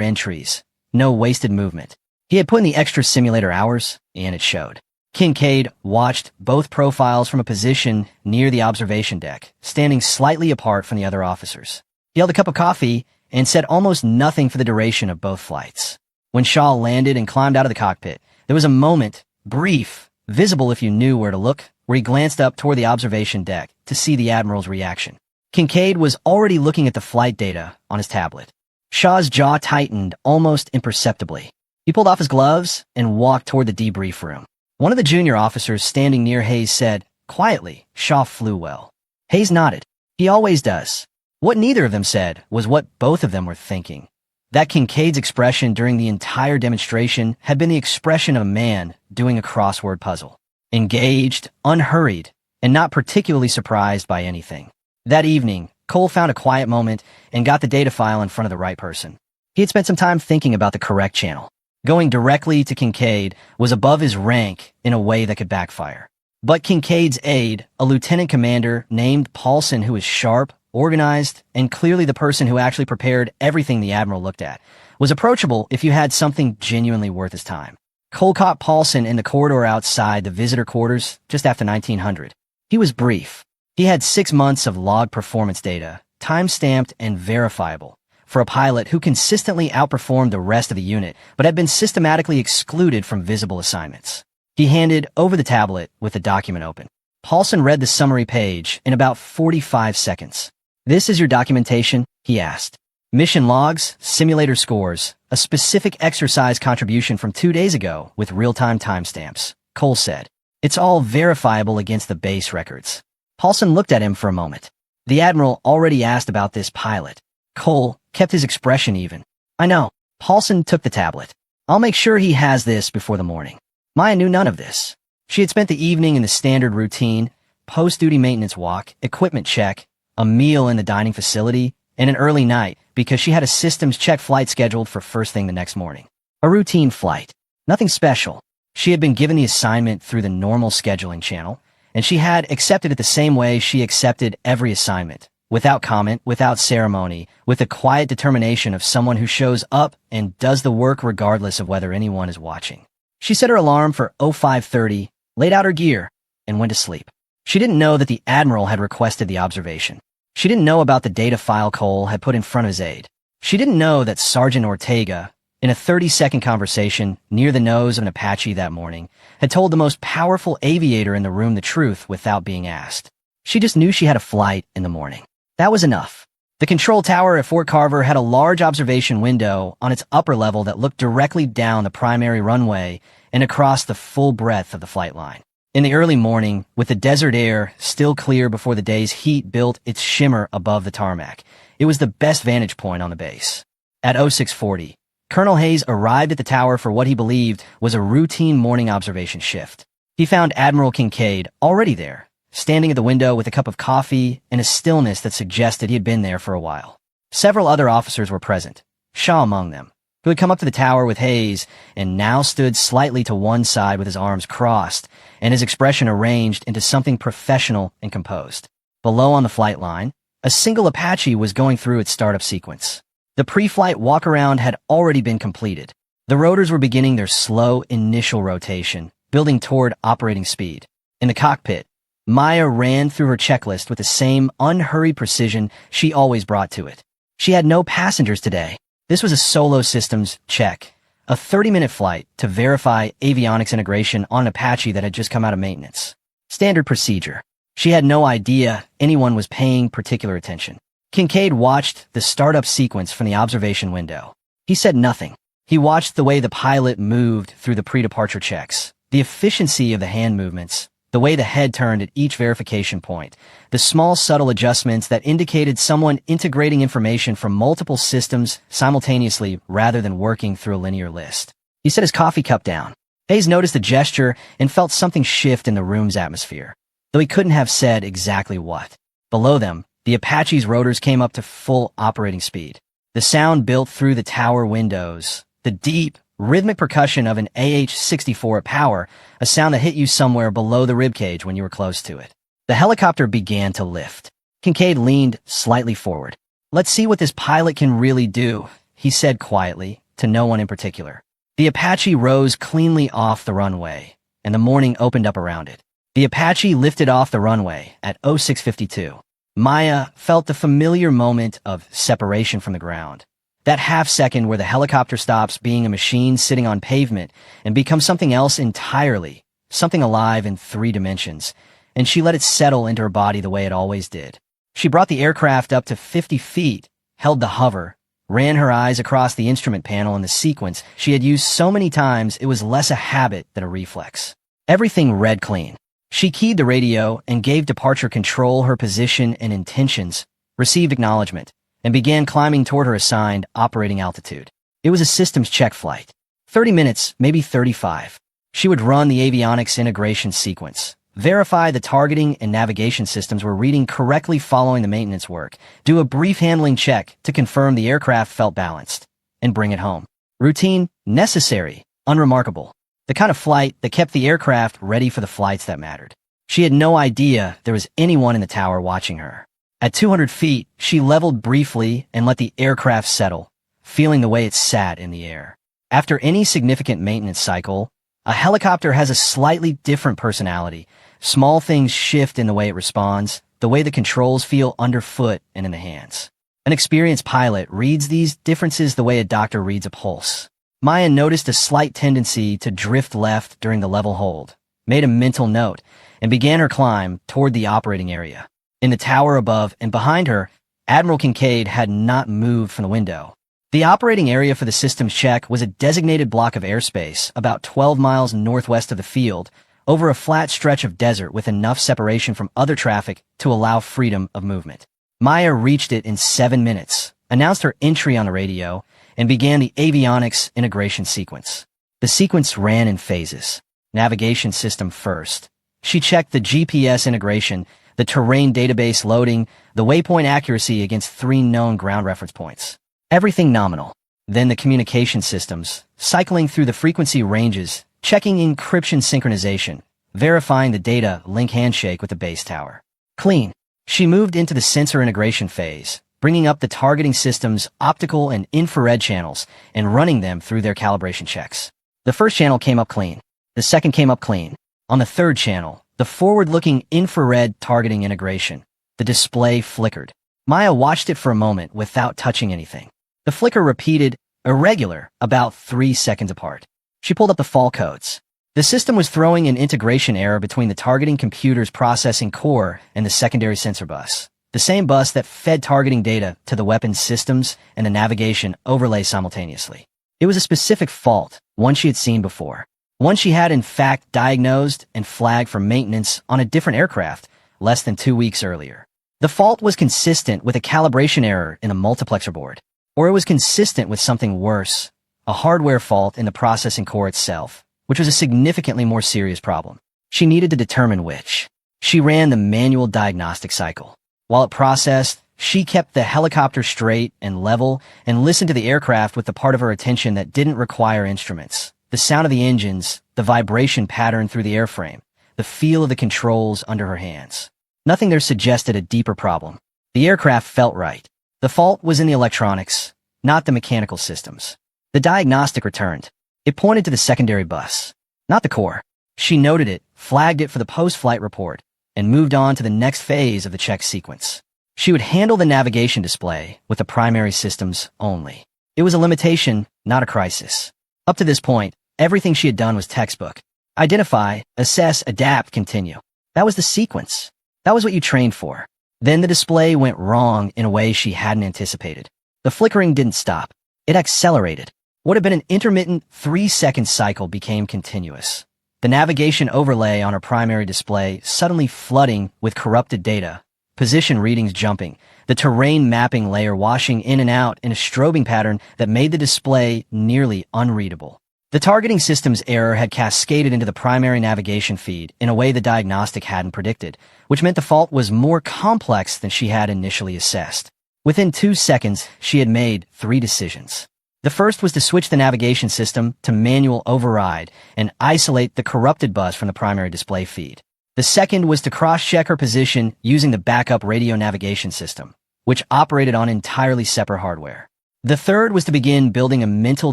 S1: entries, no wasted movement. He had put in the extra simulator hours, and it showed. Kincaid watched both profiles from a position near the observation deck, standing slightly apart from the other officers. He held a cup of coffee and said almost nothing for the duration of both flights. When Shaw landed and climbed out of the cockpit, there was a moment, brief, visible if you knew where to look, where he glanced up toward the observation deck to see the Admiral's reaction. Kincaid was already looking at the flight data on his tablet. Shaw's jaw tightened almost imperceptibly. He pulled off his gloves and walked toward the debrief room. One of the junior officers standing near Hayes said, quietly, "Shaw flew well." Hayes nodded. He always does. What neither of them said was what both of them were thinking. That Kincaid's expression during the entire demonstration had been the expression of a man doing a crossword puzzle. Engaged, unhurried, and not particularly surprised by anything. That evening, Cole found a quiet moment and got the data file in front of the right person. He had spent some time thinking about the correct channel. Going directly to Kincaid was above his rank in a way that could backfire. But Kincaid's aide, a lieutenant commander named Paulson, who was sharp, organized, and clearly the person who actually prepared everything the Admiral looked at, was approachable if you had something genuinely worth his time. Cole caught Paulson in the corridor outside the visitor quarters just after 1900. He was brief. He had 6 months of log performance data, time-stamped and verifiable, for a pilot who consistently outperformed the rest of the unit but had been systematically excluded from visible assignments. He handed over the tablet with the document open. Paulson read the summary page in about 45 seconds. "This is your documentation?" he asked. "Mission logs, simulator scores, a specific exercise contribution from 2 days ago with real-time timestamps," Cole said. "It's all verifiable against the base records." Paulson looked at him for a moment. The Admiral already asked about this pilot. Cole kept his expression even. "I know." Paulson took the tablet. "I'll make sure he has this before the morning." Maya knew none of this. She had spent the evening in the standard routine, post-duty maintenance walk, equipment check, a meal in the dining facility, and an early night because she had a systems check flight scheduled for first thing the next morning. A routine flight. Nothing special. She had been given the assignment through the normal scheduling channel, and she had accepted it the same way she accepted every assignment, without comment, without ceremony, with the quiet determination of someone who shows up and does the work regardless of whether anyone is watching. She set her alarm for 05:30, laid out her gear, and went to sleep. She didn't know that the Admiral had requested the observation. She didn't know about the data file Cole had put in front of his aide. She didn't know that Sergeant Ortega, in a 30-second conversation near the nose of an Apache that morning, had told the most powerful aviator in the room the truth without being asked. She just knew she had a flight in the morning. That was enough. The control tower at Fort Carver had a large observation window on its upper level that looked directly down the primary runway and across the full breadth of the flight line. In the early morning, with the desert air still clear before the day's heat built its shimmer above the tarmac, it was the best vantage point on the base. At 0640, Colonel Hayes arrived at the tower for what he believed was a routine morning observation shift. He found Admiral Kincaid already there, standing at the window with a cup of coffee and a stillness that suggested he had been there for a while. Several other officers were present, Shaw among them, who had come up to the tower with Hayes and now stood slightly to one side with his arms crossed and his expression arranged into something professional and composed. Below on the flight line, a single Apache was going through its startup sequence. The pre-flight walk-around had already been completed. The rotors were beginning their slow initial rotation, building toward operating speed. In the cockpit, Maya ran through her checklist with the same unhurried precision she always brought to it. She had no passengers today. This was a solo systems check, a 30-minute flight to verify avionics integration on an Apache that had just come out of maintenance. Standard procedure. She had no idea anyone was paying particular attention. Kincaid watched the startup sequence from the observation window. He said nothing. He watched the way the pilot moved through the pre-departure checks, the efficiency of the hand movements, the way the head turned at each verification point, the small subtle adjustments that indicated someone integrating information from multiple systems simultaneously rather than working through a linear list. He set his coffee cup down. Hayes noticed the gesture and felt something shift in the room's atmosphere, though he couldn't have said exactly what. Below them, the Apache's rotors came up to full operating speed. The sound built through the tower windows, the deep, rhythmic percussion of an AH-64 at power, a sound that hit you somewhere below the ribcage when you were close to it. The helicopter began to lift. Kincaid leaned slightly forward. "Let's see what this pilot can really do," he said quietly, to no one in particular. The Apache rose cleanly off the runway, and the morning opened up around it. The Apache lifted off the runway at 0652. Maya felt the familiar moment of separation from the ground. That half second where the helicopter stops being a machine sitting on pavement and becomes something else entirely, something alive in 3 dimensions, and she let it settle into her body the way it always did. She brought the aircraft up to 50 feet, held the hover, ran her eyes across the instrument panel in the sequence she had used so many times it was less a habit than a reflex. Everything read clean. She keyed the radio and gave departure control her position and intentions, received acknowledgement, and began climbing toward her assigned operating altitude. It was a systems check flight. 30 minutes, maybe 35. She would run the avionics integration sequence, verify the targeting and navigation systems were reading correctly following the maintenance work, do a brief handling check to confirm the aircraft felt balanced, and bring it home. Routine, necessary, unremarkable. The kind of flight that kept the aircraft ready for the flights that mattered. She had no idea there was anyone in the tower watching her. At 200 feet, she leveled briefly and let the aircraft settle, feeling the way it sat in the air. After any significant maintenance cycle, a helicopter has a slightly different personality. Small things shift in the way it responds, the way the controls feel underfoot and in the hands. An experienced pilot reads these differences the way a doctor reads a pulse. Maya noticed a slight tendency to drift left during the level hold, made a mental note, and began her climb toward the operating area. In the tower above and behind her, Admiral Kincaid had not moved from the window. The operating area for the system's check was a designated block of airspace about 12 miles northwest of the field, over a flat stretch of desert with enough separation from other traffic to allow freedom of movement. Maya reached it in 7 minutes, announced her entry on the radio, and began the avionics integration sequence. The sequence ran in phases. Navigation system first. She checked the GPS integration, the terrain database loading, the waypoint accuracy against 3 known ground reference points. Everything nominal. Then the communication systems, cycling through the frequency ranges, checking encryption synchronization, verifying the data link handshake with the base tower. Clean. She moved into the sensor integration phase, bringing up the targeting system's optical and infrared channels and running them through their calibration checks. The first channel came up clean. The second came up clean. On the third channel, the forward-looking infrared targeting integration, the display flickered. Maya watched it for a moment without touching anything. The flicker repeated, irregular, about 3 seconds apart. She pulled up the fault codes. The system was throwing an integration error between the targeting computer's processing core and the secondary sensor bus, the same bus that fed targeting data to the weapons systems and the navigation overlay simultaneously. It was a specific fault, one she had seen before, one she had in fact diagnosed and flagged for maintenance on a different aircraft less than 2 weeks earlier. The fault was consistent with a calibration error in the multiplexer board, or it was consistent with something worse, a hardware fault in the processing core itself, which was a significantly more serious problem. She needed to determine which. She ran the manual diagnostic cycle. While it processed, she kept the helicopter straight and level and listened to the aircraft with the part of her attention that didn't require instruments. The sound of the engines, the vibration pattern through the airframe, the feel of the controls under her hands. Nothing there suggested a deeper problem. The aircraft felt right. The fault was in the electronics, not the mechanical systems. The diagnostic returned. It pointed to the secondary bus, not the core. She noted it, flagged it for the post-flight report, and moved on to the next phase of the check sequence. She would handle the navigation display with the primary systems only. It was a limitation, not a crisis. Up to this point, everything she had done was textbook. Identify, assess, adapt, continue. That was the sequence. That was what you trained for. Then the display went wrong in a way she hadn't anticipated. The flickering didn't stop. It accelerated. What had been an intermittent 3-second cycle became continuous. The navigation overlay on her primary display suddenly flooding with corrupted data, position readings jumping, the terrain mapping layer washing in and out in a strobing pattern that made the display nearly unreadable. The targeting system's error had cascaded into the primary navigation feed in a way the diagnostic hadn't predicted, which meant the fault was more complex than she had initially assessed. Within 2 seconds, she had made 3 decisions. The first was to switch the navigation system to manual override and isolate the corrupted bus from the primary display feed. The second was to cross-check her position using the backup radio navigation system, which operated on entirely separate hardware. The third was to begin building a mental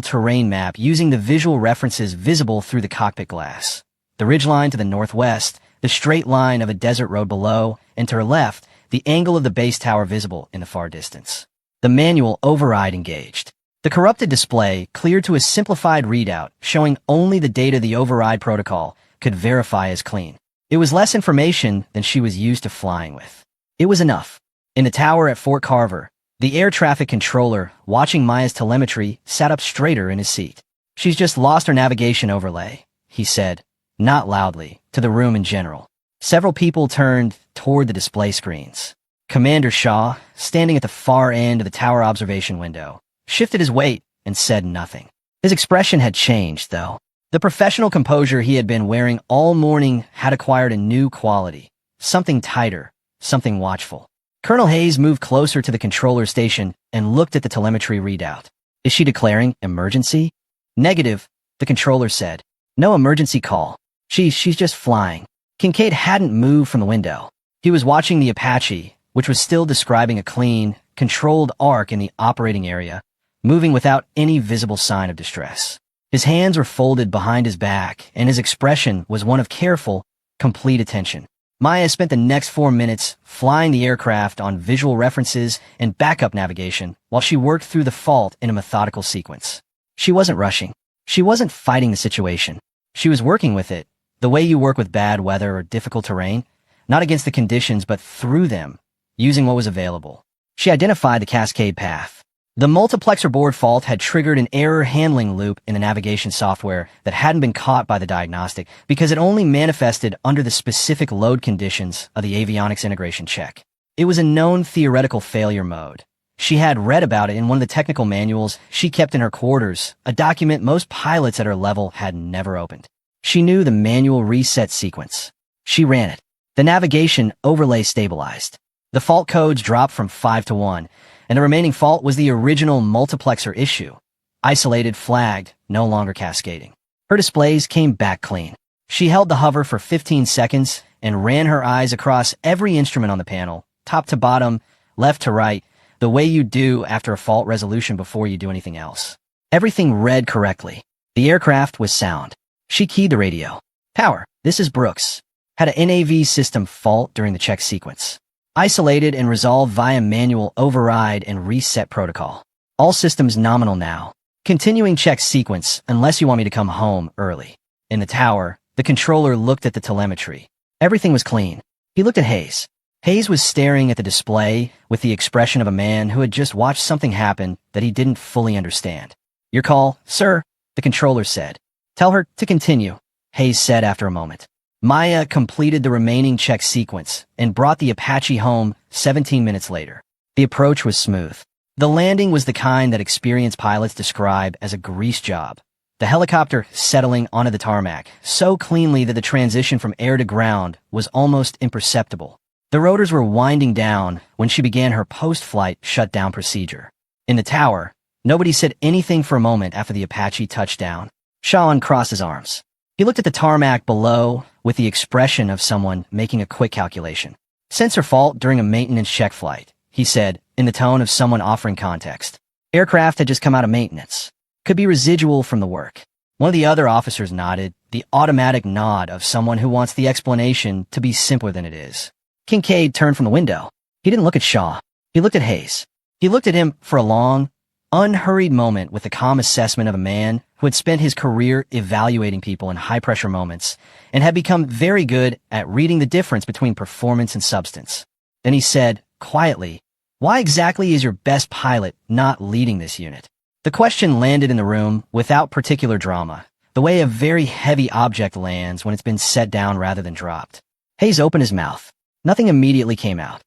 S1: terrain map using the visual references visible through the cockpit glass. The ridgeline to the northwest, the straight line of a desert road below, and to her left, the angle of the base tower visible in the far distance. The manual override engaged. The corrupted display cleared to a simplified readout showing only the data the override protocol could verify as clean. It was less information than she was used to flying with. It was enough. In the tower at Fort Carver, the air traffic controller, watching Maya's telemetry, sat up straighter in his seat. "She's just lost her navigation overlay," he said, not loudly, to the room in general. Several people turned toward the display screens. Commander Shaw, standing at the far end of the tower observation window, shifted his weight and said nothing. His expression had changed, though. The professional composure he had been wearing all morning had acquired a new quality, something tighter, something watchful. Colonel Hayes moved closer to the controller station and looked at the telemetry readout. "Is she declaring emergency?" "Negative," the controller said. "No emergency call. She's just flying." Kincaid hadn't moved from the window. He was watching the Apache, which was still describing a clean, controlled arc in the operating area, moving without any visible sign of distress. His hands were folded behind his back, and his expression was one of careful, complete attention. Maya spent the next 4 minutes flying the aircraft on visual references and backup navigation while she worked through the fault in a methodical sequence. She wasn't rushing. She wasn't fighting the situation. She was working with it, The way you work with bad weather or difficult terrain, not against the conditions but through them, using what was available. She identified the cascade path. The multiplexer board fault had triggered an error handling loop in the navigation software that hadn't been caught by the diagnostic because it only manifested under the specific load conditions of the avionics integration check. It was a known theoretical failure mode. She had read about it in one of the technical manuals she kept in her quarters, a document most pilots at her level had never opened. She knew the manual reset sequence. She ran it. The navigation overlay stabilized. The fault codes dropped from 5 to 1, and the remaining fault was the original multiplexer issue. Isolated, flagged, no longer cascading. Her displays came back clean. She held the hover for 15 seconds and ran her eyes across every instrument on the panel, top to bottom, left to right, the way you do after a fault resolution before you do anything else. Everything read correctly. The aircraft was sound. She keyed the radio. Power, this is Brooks. Had a NAV system fault during the check sequence. Isolated and resolved via manual override and reset protocol. All systems nominal now. Continuing check sequence unless you want me to come home early. In the tower, the controller looked at the telemetry. Everything was clean. He looked at Hayes. Hayes was staring at the display with the expression of a man who had just watched something happen that he didn't fully understand. Your call, sir, the controller said. Tell her to continue, Hayes said after a moment. Maya completed the remaining check sequence and brought the Apache home 17 minutes later. The approach was smooth. The landing was the kind that experienced pilots describe as a grease job. The helicopter settling onto the tarmac so cleanly that the transition from air to ground was almost imperceptible. The rotors were winding down when she began her post-flight shutdown procedure. In the tower, nobody said anything for a moment after the Apache touched down. Shaw uncrossed his arms. He looked at the tarmac below with the expression of someone making a quick calculation. Sensor fault during a maintenance check flight, he said, in the tone of someone offering context. Aircraft had just come out of maintenance. Could be residual from the work. One of the other officers nodded, the automatic nod of someone who wants the explanation to be simpler than it is. Kincaid turned from the window. He didn't look at Shaw. He looked at Hayes. He looked at him for a long, unhurried moment with the calm assessment of a man who had spent his career evaluating people in high-pressure moments and had become very good at reading the difference between performance and substance. Then he said, quietly, why exactly is your best pilot not leading this unit? The question landed in the room without particular drama, the way a very heavy object lands when it's been set down rather than dropped. Hayes opened his mouth. Nothing immediately came out.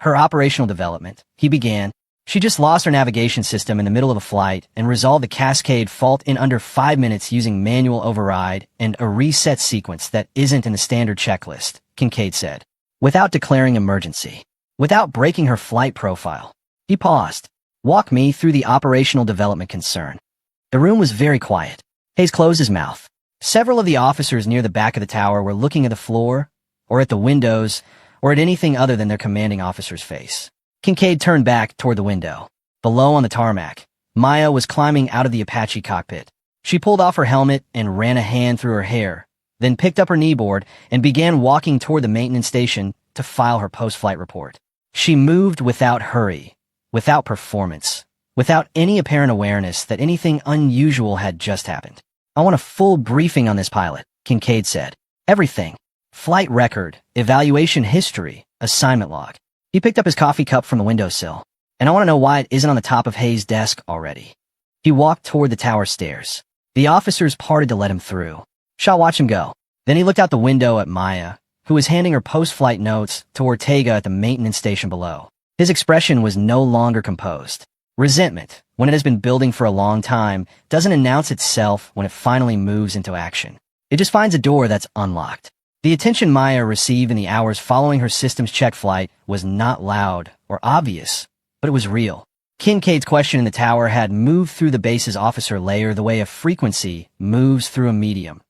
S1: Her operational development, he began. She just lost her navigation system in the middle of a flight and resolved the cascade fault in under 5 minutes using manual override and a reset sequence that isn't in the standard checklist, Kincaid said. Without declaring emergency. Without breaking her flight profile. He paused. Walk me through the operational development concern. The room was very quiet. Hayes closed his mouth. Several of the officers near the back of the tower were looking at the floor, or at the windows, or at anything other than their commanding officer's face. Kincaid turned back toward the window. Below on the tarmac, Maya was climbing out of the Apache cockpit. She pulled off her helmet and ran a hand through her hair, then picked up her kneeboard and began walking toward the maintenance station to file her post-flight report. She moved without hurry, without performance, without any apparent awareness that anything unusual had just happened. I want a full briefing on this pilot, Kincaid said. Everything. Flight record, evaluation history, assignment log. He picked up his coffee cup from the windowsill. And I want to know why it isn't on the top of Hayes' desk already. He walked toward the tower stairs. The officers parted to let him through. Shaw watched him go. Then he looked out the window at Maya, who was handing her post-flight notes to Ortega at the maintenance station below. His expression was no longer composed. Resentment, when it has been building for a long time, doesn't announce itself when it finally moves into action. It just finds a door that's unlocked. The attention Maya received in the hours following her systems check flight was not loud or obvious, but it was real. Kincaid's question in the tower had moved through the base's officer layer the way a frequency moves through a medium.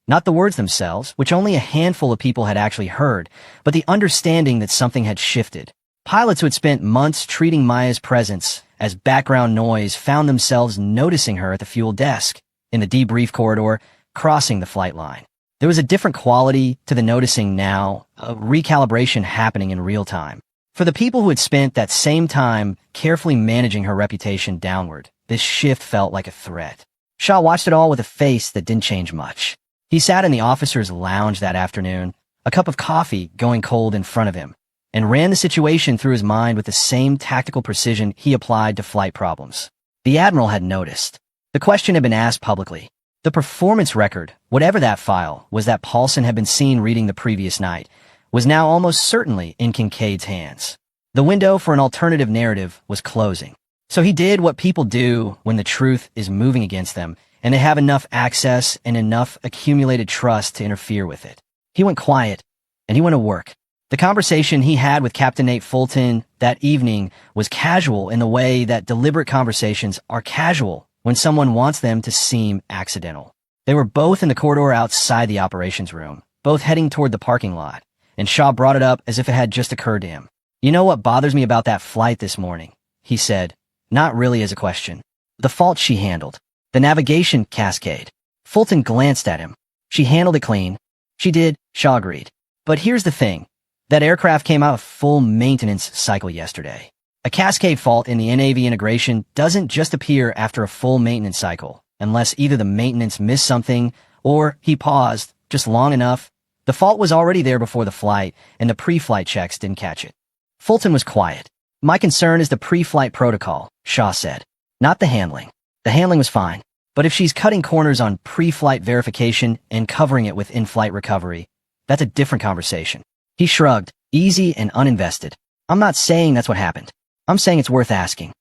S1: Not the words themselves, which only a handful of people had actually heard, but the understanding that something had shifted. Pilots who had spent months treating Maya's presence as background noise found themselves noticing her at the fuel desk, in the debrief corridor, crossing the flight line. There was a different quality to the noticing now, a recalibration happening in real time. For the people who had spent that same time carefully managing her reputation downward, this shift felt like a threat. Shaw watched it all with a face that didn't change much. He sat in the officer's lounge that afternoon, a cup of coffee going cold in front of him, and ran the situation through his mind with the same tactical precision he applied to flight problems. The Admiral had noticed. The question had been asked publicly. The performance record, whatever that file was that Paulson had been seen reading the previous night, was now almost certainly in Kincaid's hands. The window for an alternative narrative was closing. So he did what people do when the truth is moving against them, and they have enough access and enough accumulated trust to interfere with it. He went quiet, and he went to work. The conversation he had with Captain Nate Fulton that evening was casual in the way that deliberate conversations are casual when someone wants them to seem accidental. They were both in the corridor outside the operations room, both heading toward the parking lot, and Shaw brought it up as if it had just occurred to him. "You know what bothers me about that flight this morning?" he said, not really as a question. "The fault she handled. The navigation cascade." Fulton glanced at him. "She handled it clean." "She did," Shaw agreed. "But here's the thing. That aircraft came out of full maintenance cycle yesterday. A cascade fault in the NAV integration doesn't just appear after a full maintenance cycle, unless either the maintenance missed something or he paused just long enough. The fault was already there before the flight, and the pre-flight checks didn't catch it." Fulton was quiet. "My concern is the pre-flight protocol," Shaw said. "Not the handling. The handling was fine. But if she's cutting corners on pre-flight verification and covering it with in-flight recovery, that's a different conversation." He shrugged, easy and uninvested. "I'm not saying that's what happened. I'm saying it's worth asking."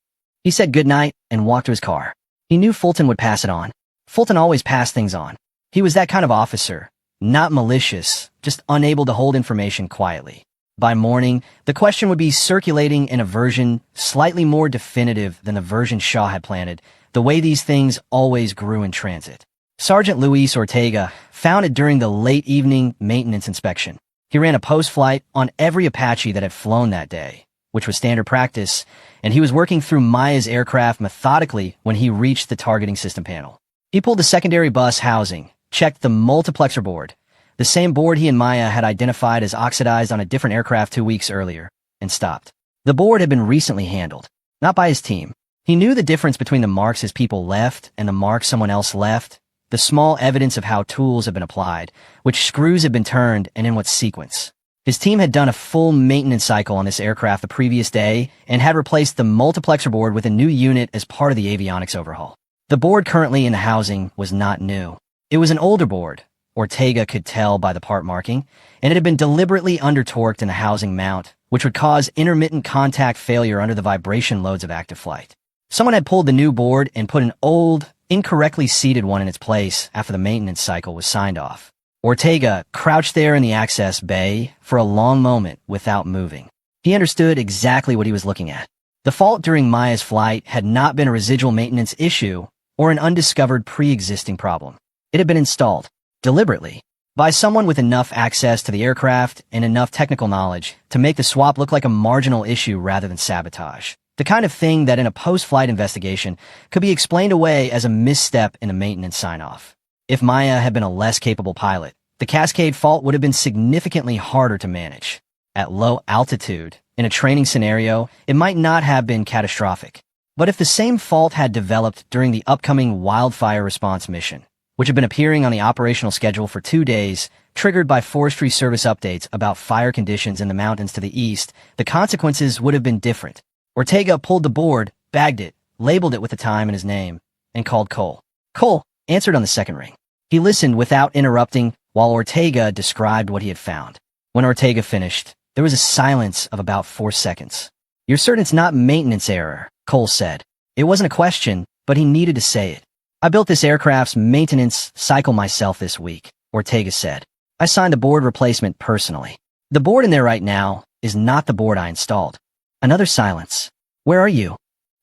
S1: He said goodnight and walked to his car. He knew Fulton would pass it on. Fulton always passed things on. He was that kind of officer, not malicious, just unable to hold information quietly. By morning, the question would be circulating in a version slightly more definitive than the version Shaw had planted, the way these things always grew in transit. Sergeant Luis Ortega found it during the late evening maintenance inspection. He ran a post-flight on every Apache that had flown that day, which was standard practice, and he was working through Maya's aircraft methodically when he reached the targeting system panel. He pulled the secondary bus housing, checked the multiplexer board, the same board he and Maya had identified as oxidized on a different aircraft 2 weeks earlier, and stopped. The board had been recently handled, not by his team. He knew the difference between the marks his people left and the marks someone else left, the small evidence of how tools had been applied, which screws had been turned, and in what sequence. His team had done a full maintenance cycle on this aircraft the previous day and had replaced the multiplexer board with a new unit as part of the avionics overhaul. The board currently in the housing was not new. It was an older board, Ortega could tell by the part marking, and it had been deliberately under-torqued in the housing mount, which would cause intermittent contact failure under the vibration loads of active flight. Someone had pulled the new board and put an old, incorrectly seated one in its place after the maintenance cycle was signed off. Ortega crouched there in the access bay for a long moment without moving. He understood exactly what he was looking at. The fault during Maya's flight had not been a residual maintenance issue or an undiscovered pre-existing problem. It had been installed, deliberately, by someone with enough access to the aircraft and enough technical knowledge to make the swap look like a marginal issue rather than sabotage. The kind of thing that in a post-flight investigation could be explained away as a misstep in the maintenance sign-off. If Maya had been a less capable pilot, the cascade fault would have been significantly harder to manage. At low altitude, in a training scenario, it might not have been catastrophic. But if the same fault had developed during the upcoming wildfire response mission, which had been appearing on the operational schedule for 2 days, triggered by Forestry Service updates about fire conditions in the mountains to the east, the consequences would have been different. Ortega pulled the board, bagged it, labeled it with the time and his name, and called Cole. Cole answered on the second ring. He listened without interrupting while Ortega described what he had found. When Ortega finished, there was a silence of about 4 seconds. "You're certain it's not maintenance error," Cole said. It wasn't a question, but he needed to say it. "I built this aircraft's maintenance cycle myself this week," Ortega said. "I signed the board replacement personally. The board in there right now is not the board I installed." Another silence. "Where are you?"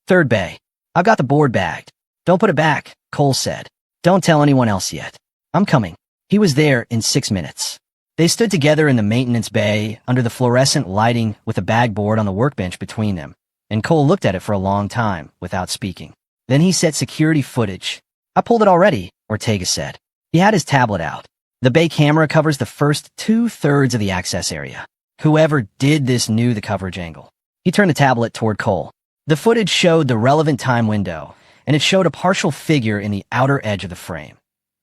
S1: "Third bay. I've got the board bagged." "Don't put it back," Cole said. "Don't tell anyone else yet. I'm coming." He was there in 6 minutes. They stood together in the maintenance bay under the fluorescent lighting with a bag board on the workbench between them, and Cole looked at it for a long time without speaking. Then he set security footage. "I pulled it already," Ortega said. He had his tablet out. "The bay camera covers the first 2/3 of the access area. Whoever did this knew the coverage angle." He turned the tablet toward Cole. The footage showed the relevant time window, and it showed a partial figure in the outer edge of the frame.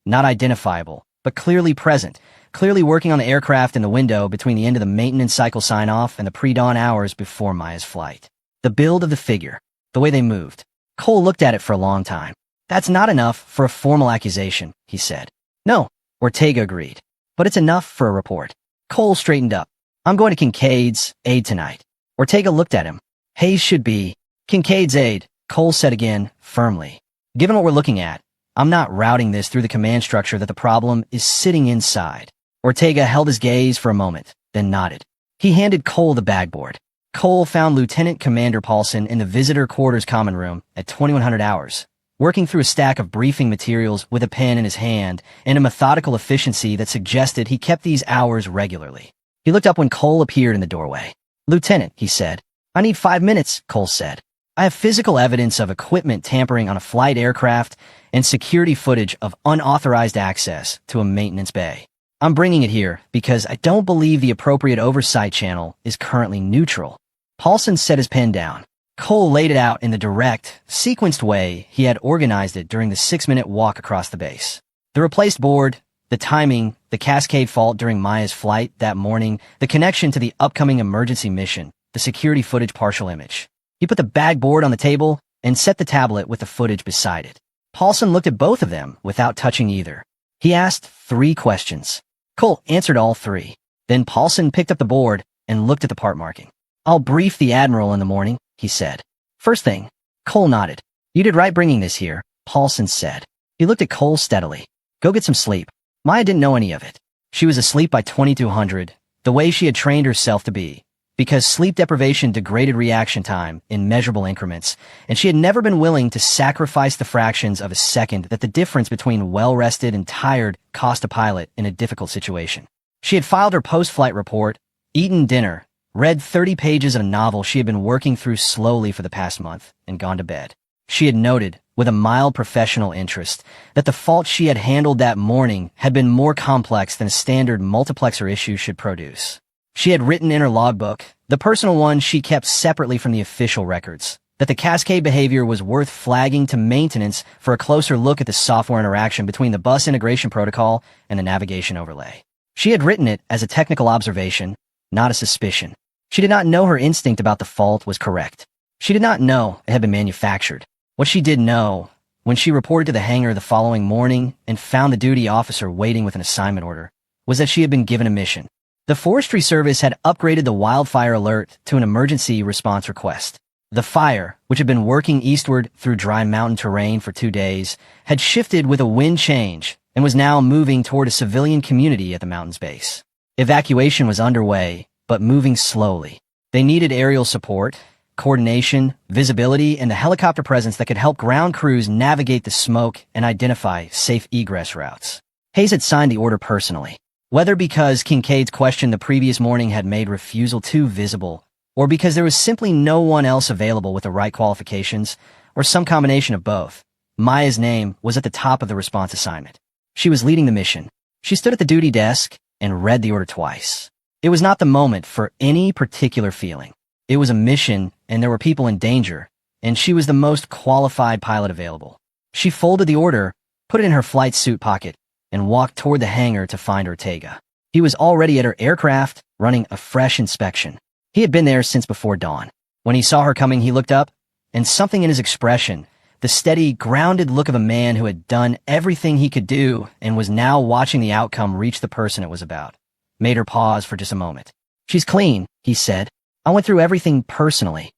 S1: Not identifiable, but clearly present, clearly working on the aircraft in the window between the end of the maintenance cycle sign-off and the pre-dawn hours before Maya's flight. The build of the figure, the way they moved. Cole looked at it for a long time. "That's not enough for a formal accusation," he said. "No," Ortega agreed. "But it's enough for a report." Cole straightened up. "I'm going to Kincaid's aide tonight." Ortega looked at him. "Hayes should be Kincaid's aide," Cole said again, firmly. "Given what we're looking at, I'm not routing this through the command structure that the problem is sitting inside." Ortega held his gaze for a moment, then nodded. He handed Cole the bagboard. Cole found Lieutenant Commander Paulson in the visitor quarters common room at 2100 hours, working through a stack of briefing materials with a pen in his hand and a methodical efficiency that suggested he kept these hours regularly. He looked up when Cole appeared in the doorway. "Lieutenant," he said. "I need 5 minutes," Cole said. "I have physical evidence of equipment tampering on a flight aircraft and security footage of unauthorized access to a maintenance bay. I'm bringing it here because I don't believe the appropriate oversight channel is currently neutral." Paulson set his pen down. Cole laid it out in the direct, sequenced way he had organized it during the 6-minute walk across the base. The replaced board, the timing, the cascade fault during Maya's flight that morning, the connection to the upcoming emergency mission, the security footage partial image. He put the bagboard on the table and set the tablet with the footage beside it. Paulson looked at both of them without touching either. He asked 3 questions. Cole answered all 3. Then Paulson picked up the board and looked at the part marking. "I'll brief the Admiral in the morning," he said. "First thing." Cole nodded. "You did right bringing this here," Paulson said. He looked at Cole steadily. "Go get some sleep." Maya didn't know any of it. She was asleep by 2200, the way she had trained herself to be, because sleep deprivation degraded reaction time in measurable increments, and she had never been willing to sacrifice the fractions of a second that the difference between well-rested and tired cost a pilot in a difficult situation. She had filed her post-flight report, eaten dinner, read 30 pages of a novel she had been working through slowly for the past month, and gone to bed. She had noted, with a mild professional interest, that the fault she had handled that morning had been more complex than a standard multiplexer issue should produce. She had written in her logbook, the personal one she kept separately from the official records, that the cascade behavior was worth flagging to maintenance for a closer look at the software interaction between the bus integration protocol and the navigation overlay. She had written it as a technical observation, not a suspicion. She did not know her instinct about the fault was correct. She did not know it had been manufactured. What she did know, when she reported to the hangar the following morning and found the duty officer waiting with an assignment order, was that she had been given a mission. The Forestry Service had upgraded the wildfire alert to an emergency response request. The fire, which had been working eastward through dry mountain terrain for 2 days, had shifted with a wind change and was now moving toward a civilian community at the mountain's base. Evacuation was underway, but moving slowly. They needed aerial support, coordination, visibility, and the helicopter presence that could help ground crews navigate the smoke and identify safe egress routes. Hayes had signed the order personally. Whether because Kincaid's question the previous morning had made refusal too visible, or because there was simply no one else available with the right qualifications, or some combination of both, Maya's name was at the top of the response assignment. She was leading the mission. She stood at the duty desk and read the order twice. It was not the moment for any particular feeling. It was a mission, and there were people in danger, and she was the most qualified pilot available. She folded the order, put it in her flight suit pocket, and walked toward the hangar to find Ortega. He was already at her aircraft, running a fresh inspection. He had been there since before dawn. When he saw her coming, he looked up, and something in his expression, the steady, grounded look of a man who had done everything he could do and was now watching the outcome reach the person it was about, made her pause for just a moment. "She's clean," he said. "I went through everything personally."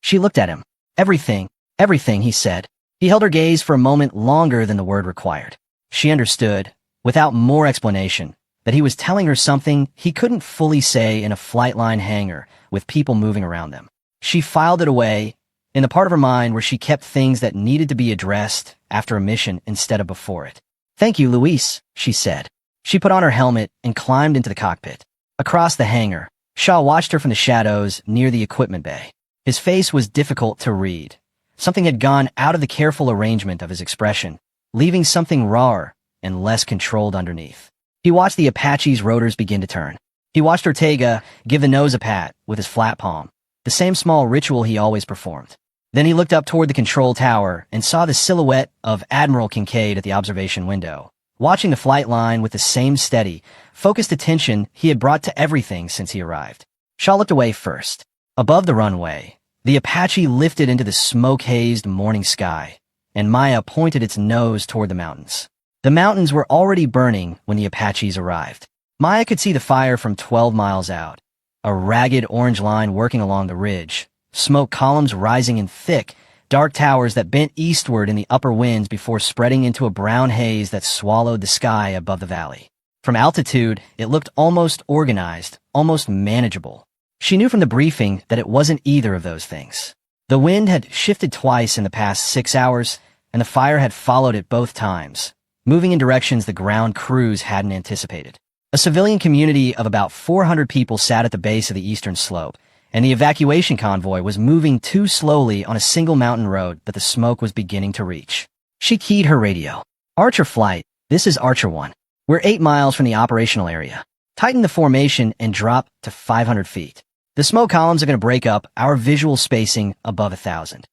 S1: She looked at him. Everything, he said. He held her gaze for a moment longer than the word required. She understood, without more explanation, that he was telling her something he couldn't fully say in a flight line hangar with people moving around them. She filed it away, in the part of her mind where she kept things that needed to be addressed after a mission instead of before it. "Thank you, Luis," she said. She put on her helmet and climbed into the cockpit. Across the hangar, Shaw watched her from the shadows near the equipment bay. His face was difficult to read. Something had gone out of the careful arrangement of his expression, leaving something rawer and less controlled underneath. He watched the Apache's rotors begin to turn. He watched Ortega give the nose a pat with his flat palm, the same small ritual he always performed. Then he looked up toward the control tower and saw the silhouette of Admiral Kincaid at the observation window, watching the flight line with the same steady, focused attention he had brought to everything since he arrived. Shaw looked away first. Above the runway, the Apache lifted into the smoke-hazed morning sky, and Maya pointed its nose toward the mountains. The mountains were already burning when the Apaches arrived. Maya could see the fire from 12 miles out, a ragged orange line working along the ridge, smoke columns rising in thick, dark towers that bent eastward in the upper winds before spreading into a brown haze that swallowed the sky above the valley. From altitude, it looked almost organized, almost manageable. She knew from the briefing that it wasn't either of those things. The wind had shifted twice in the past 6 hours, and the fire had followed it both times, moving in directions the ground crews hadn't anticipated. A civilian community of about 400 people sat at the base of the eastern slope, and the evacuation convoy was moving too slowly on a single mountain road that the smoke was beginning to reach. She keyed her radio. Archer flight, this is Archer 1. We're 8 miles from the operational area. Tighten the formation and drop to 500 feet. The smoke columns are going to break up our visual spacing above 1,000.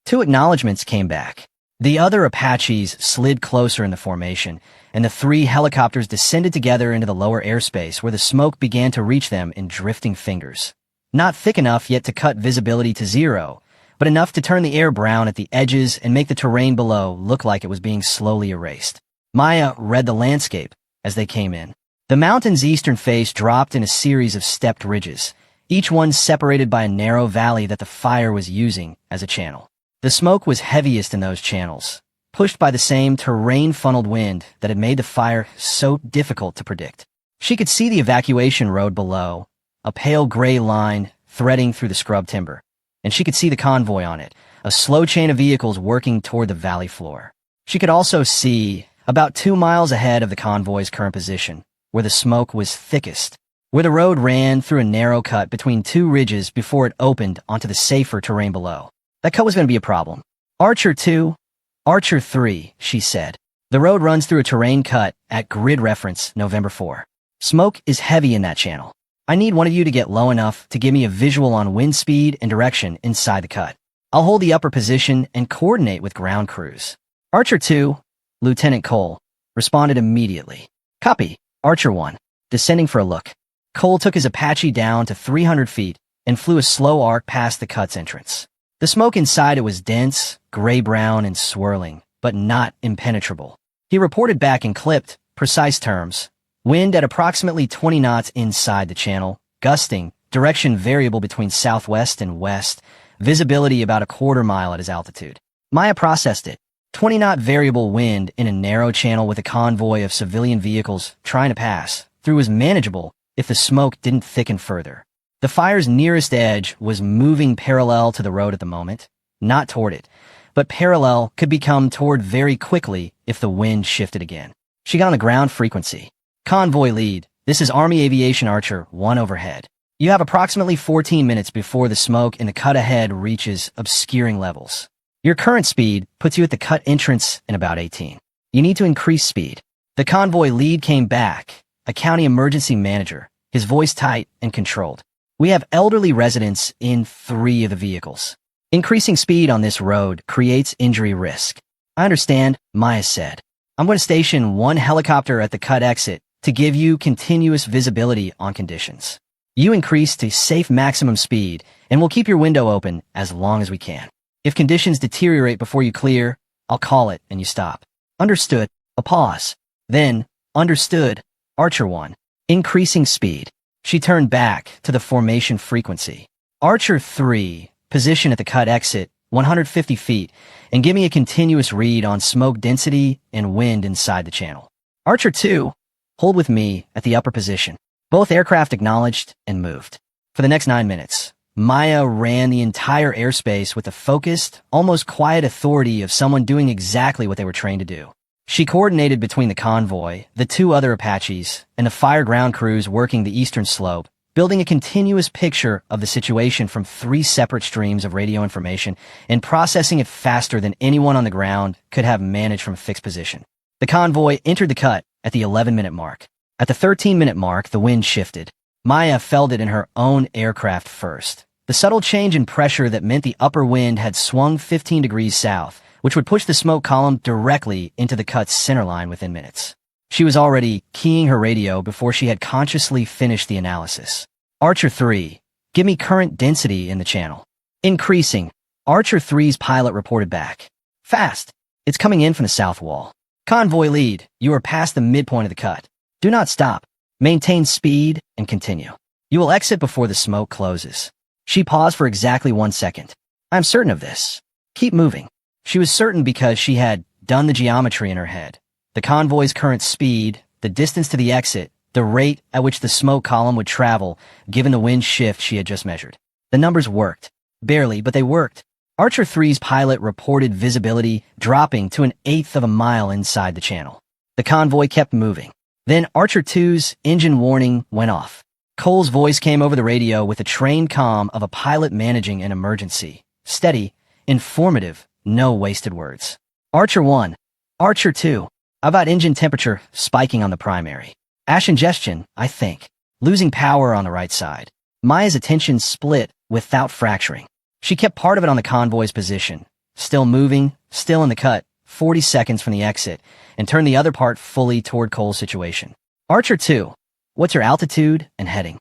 S1: 2 acknowledgments came back. The other Apaches slid closer in the formation, and the 3 helicopters descended together into the lower airspace where the smoke began to reach them in drifting fingers. Not thick enough yet to cut visibility to 0, but enough to turn the air brown at the edges and make the terrain below look like it was being slowly erased. Maya read the landscape as they came in. The mountain's eastern face dropped in a series of stepped ridges, each one separated by a narrow valley that the fire was using as a channel. The smoke was heaviest in those channels, pushed by the same terrain-funneled wind that had made the fire so difficult to predict. She could see the evacuation road below, a pale gray line threading through the scrub timber, and she could see the convoy on it, a slow chain of vehicles working toward the valley floor. She could also see, about 2 miles ahead of the convoy's current position, where the smoke was thickest, where the road ran through a narrow cut between 2 ridges before it opened onto the safer terrain below. That cut was going to be a problem. Archer 2, Archer 3, she said. The road runs through a terrain cut at grid reference November 4. Smoke is heavy in that channel. I need one of you to get low enough to give me a visual on wind speed and direction inside the cut. I'll hold the upper position and coordinate with ground crews. Archer 2, Lieutenant Cole, responded immediately. Copy, Archer 1, descending for a look. Cole took his Apache down to 300 feet and flew a slow arc past the cut's entrance. The smoke inside it was dense, gray-brown, and swirling, but not impenetrable. He reported back in clipped, precise terms. Wind at approximately 20 knots inside the channel, gusting, direction variable between southwest and west, visibility about a quarter mile at his altitude. Maya processed it. 20-knot variable wind in a narrow channel with a convoy of civilian vehicles trying to pass through was manageable if the smoke didn't thicken further. The fire's nearest edge was moving parallel to the road at the moment, not toward it, but parallel could become toward very quickly if the wind shifted again. She got on the ground frequency. Convoy lead, this is Army Aviation Archer 1 overhead. You have approximately 14 minutes before the smoke in the cut ahead reaches obscuring levels. Your current speed puts you at the cut entrance in about 18. You need to increase speed. The convoy lead came back, a county emergency manager, his voice tight and controlled. We have elderly residents in 3 of the vehicles. Increasing speed on this road creates injury risk. I understand, Maya said. I'm going to station 1 helicopter at the cut exit to give you continuous visibility on conditions. You increase to safe maximum speed, and we'll keep your window open as long as we can. If conditions deteriorate before you clear, I'll call it and you stop. Understood. A pause. Then, understood. Archer 1. Increasing speed. She turned back to the formation frequency. Archer 3, position at the cut exit, 150 feet, and give me a continuous read on smoke density and wind inside the channel. Archer 2, hold with me at the upper position. Both aircraft acknowledged and moved. For the next 9 minutes, Maya ran the entire airspace with the focused, almost quiet authority of someone doing exactly what they were trained to do. She coordinated between the convoy, the 2 other Apaches, and the fire ground crews working the eastern slope, building a continuous picture of the situation from 3 separate streams of radio information and processing it faster than anyone on the ground could have managed from a fixed position. The convoy entered the cut at the 11-minute mark. At the 13-minute mark, the wind shifted. Maya felt it in her own aircraft first. The subtle change in pressure that meant the upper wind had swung 15 degrees south, which would push the smoke column directly into the cut's centerline within minutes. She was already keying her radio before she had consciously finished the analysis. Archer 3, give me current density in the channel. Increasing. Archer 3's pilot reported back. Fast. It's coming in from the south wall. Convoy lead, you are past the midpoint of the cut. Do not stop. Maintain speed and continue. You will exit before the smoke closes. She paused for exactly 1 second. I'm certain of this. Keep moving. She was certain because she had done the geometry in her head. The convoy's current speed, the distance to the exit, the rate at which the smoke column would travel, given the wind shift she had just measured. The numbers worked. Barely, but they worked. Archer 3's pilot reported visibility dropping to 1/8 of a mile inside the channel. The convoy kept moving. Then Archer 2's engine warning went off. Cole's voice came over the radio with the trained calm of a pilot managing an emergency. Steady, informative, no wasted words. Archer 1. Archer 2. About engine temperature spiking on the primary. Ash ingestion, I think. Losing power on the right side. Maya's attention split without fracturing. She kept part of it on the convoy's position. Still moving, still in the cut, 40 seconds from the exit, and turned the other part fully toward Cole's situation. Archer 2. What's your altitude and heading?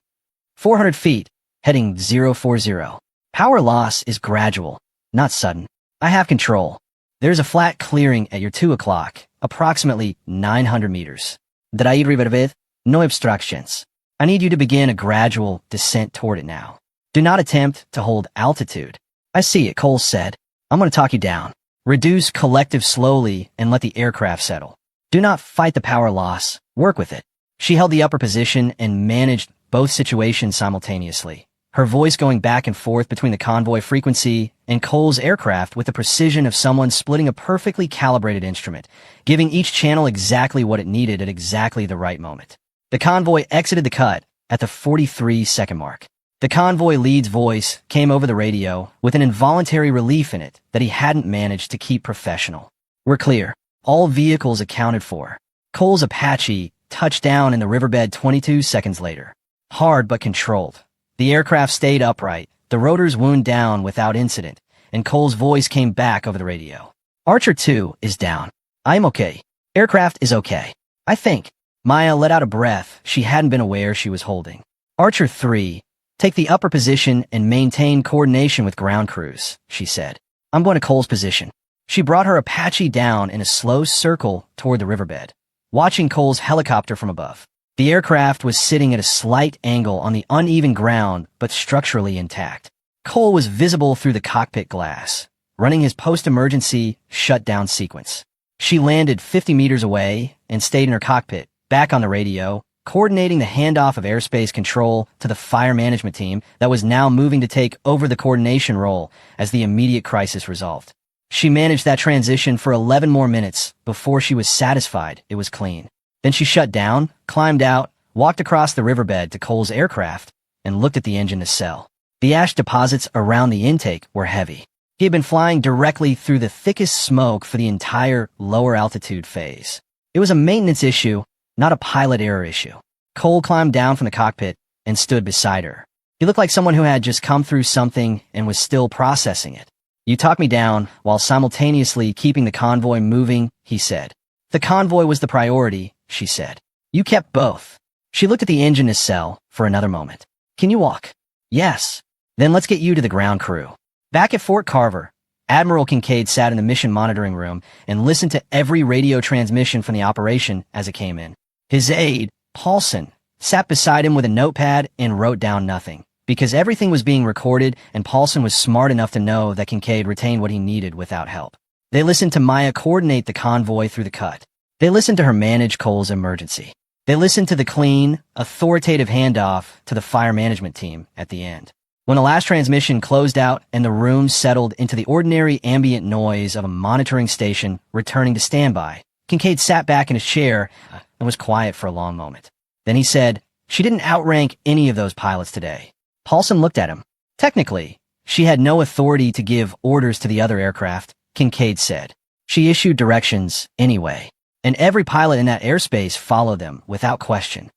S1: 400 feet, heading 040. Power loss is gradual, not sudden. I have control. There's a flat clearing at your 2 o'clock, approximately 900 meters. Drair riverved, no obstructions. I need you to begin a gradual descent toward it now. Do not attempt to hold altitude. I see it, Cole said. I'm going to talk you down. Reduce collective slowly and let the aircraft settle. Do not fight the power loss. Work with it. She held the upper position and managed both situations simultaneously, her voice going back and forth between the convoy frequency and Cole's aircraft with the precision of someone splitting a perfectly calibrated instrument, giving each channel exactly what it needed at exactly the right moment. The convoy exited the cut at the 43-second mark. The convoy lead's voice came over the radio with an involuntary relief in it that he hadn't managed to keep professional. We're clear. All vehicles accounted for. Cole's Apache touched down in the riverbed 22 seconds later. Hard but controlled. The aircraft stayed upright, the rotors wound down without incident, and Cole's voice came back over the radio. Archer 2 is down. I'm okay. Aircraft is okay. I think. Maya let out a breath she hadn't been aware she was holding. Archer 3, take the upper position and maintain coordination with ground crews, she said. I'm going to Cole's position. She brought her Apache down in a slow circle toward the riverbed, watching Cole's helicopter from above. The aircraft was sitting at a slight angle on the uneven ground, but structurally intact. Cole was visible through the cockpit glass, running his post-emergency shutdown sequence. She landed 50 meters away and stayed in her cockpit, back on the radio, coordinating the handoff of airspace control to the fire management team that was now moving to take over the coordination role as the immediate crisis resolved. She managed that transition for 11 more minutes before she was satisfied it was clean. Then she shut down, climbed out, walked across the riverbed to Cole's aircraft, and looked at the engine nacelle. The ash deposits around the intake were heavy. He had been flying directly through the thickest smoke for the entire lower altitude phase. It was a maintenance issue, not a pilot error issue. Cole climbed down from the cockpit and stood beside her. He looked like someone who had just come through something and was still processing it. You talked me down while simultaneously keeping the convoy moving, he said. The convoy was the priority, she said. You kept both. She looked at the engine nacelle for another moment. Can you walk? Yes. Then let's get you to the ground crew. Back at Fort Carver, Admiral Kincaid sat in the mission monitoring room and listened to every radio transmission from the operation as it came in. His aide, Paulson, sat beside him with a notepad and wrote down nothing, because everything was being recorded and Paulson was smart enough to know that Kincaid retained what he needed without help. They listened to Maya coordinate the convoy through the cut. They listened to her manage Cole's emergency. They listened to the clean, authoritative handoff to the fire management team at the end. When the last transmission closed out and the room settled into the ordinary ambient noise of a monitoring station returning to standby, Kincaid sat back in his chair and was quiet for a long moment. Then he said, she didn't outrank any of those pilots today. Paulson looked at him. Technically, she had no authority to give orders to the other aircraft, Kincaid said. She issued directions anyway, and every pilot in that airspace followed them without question.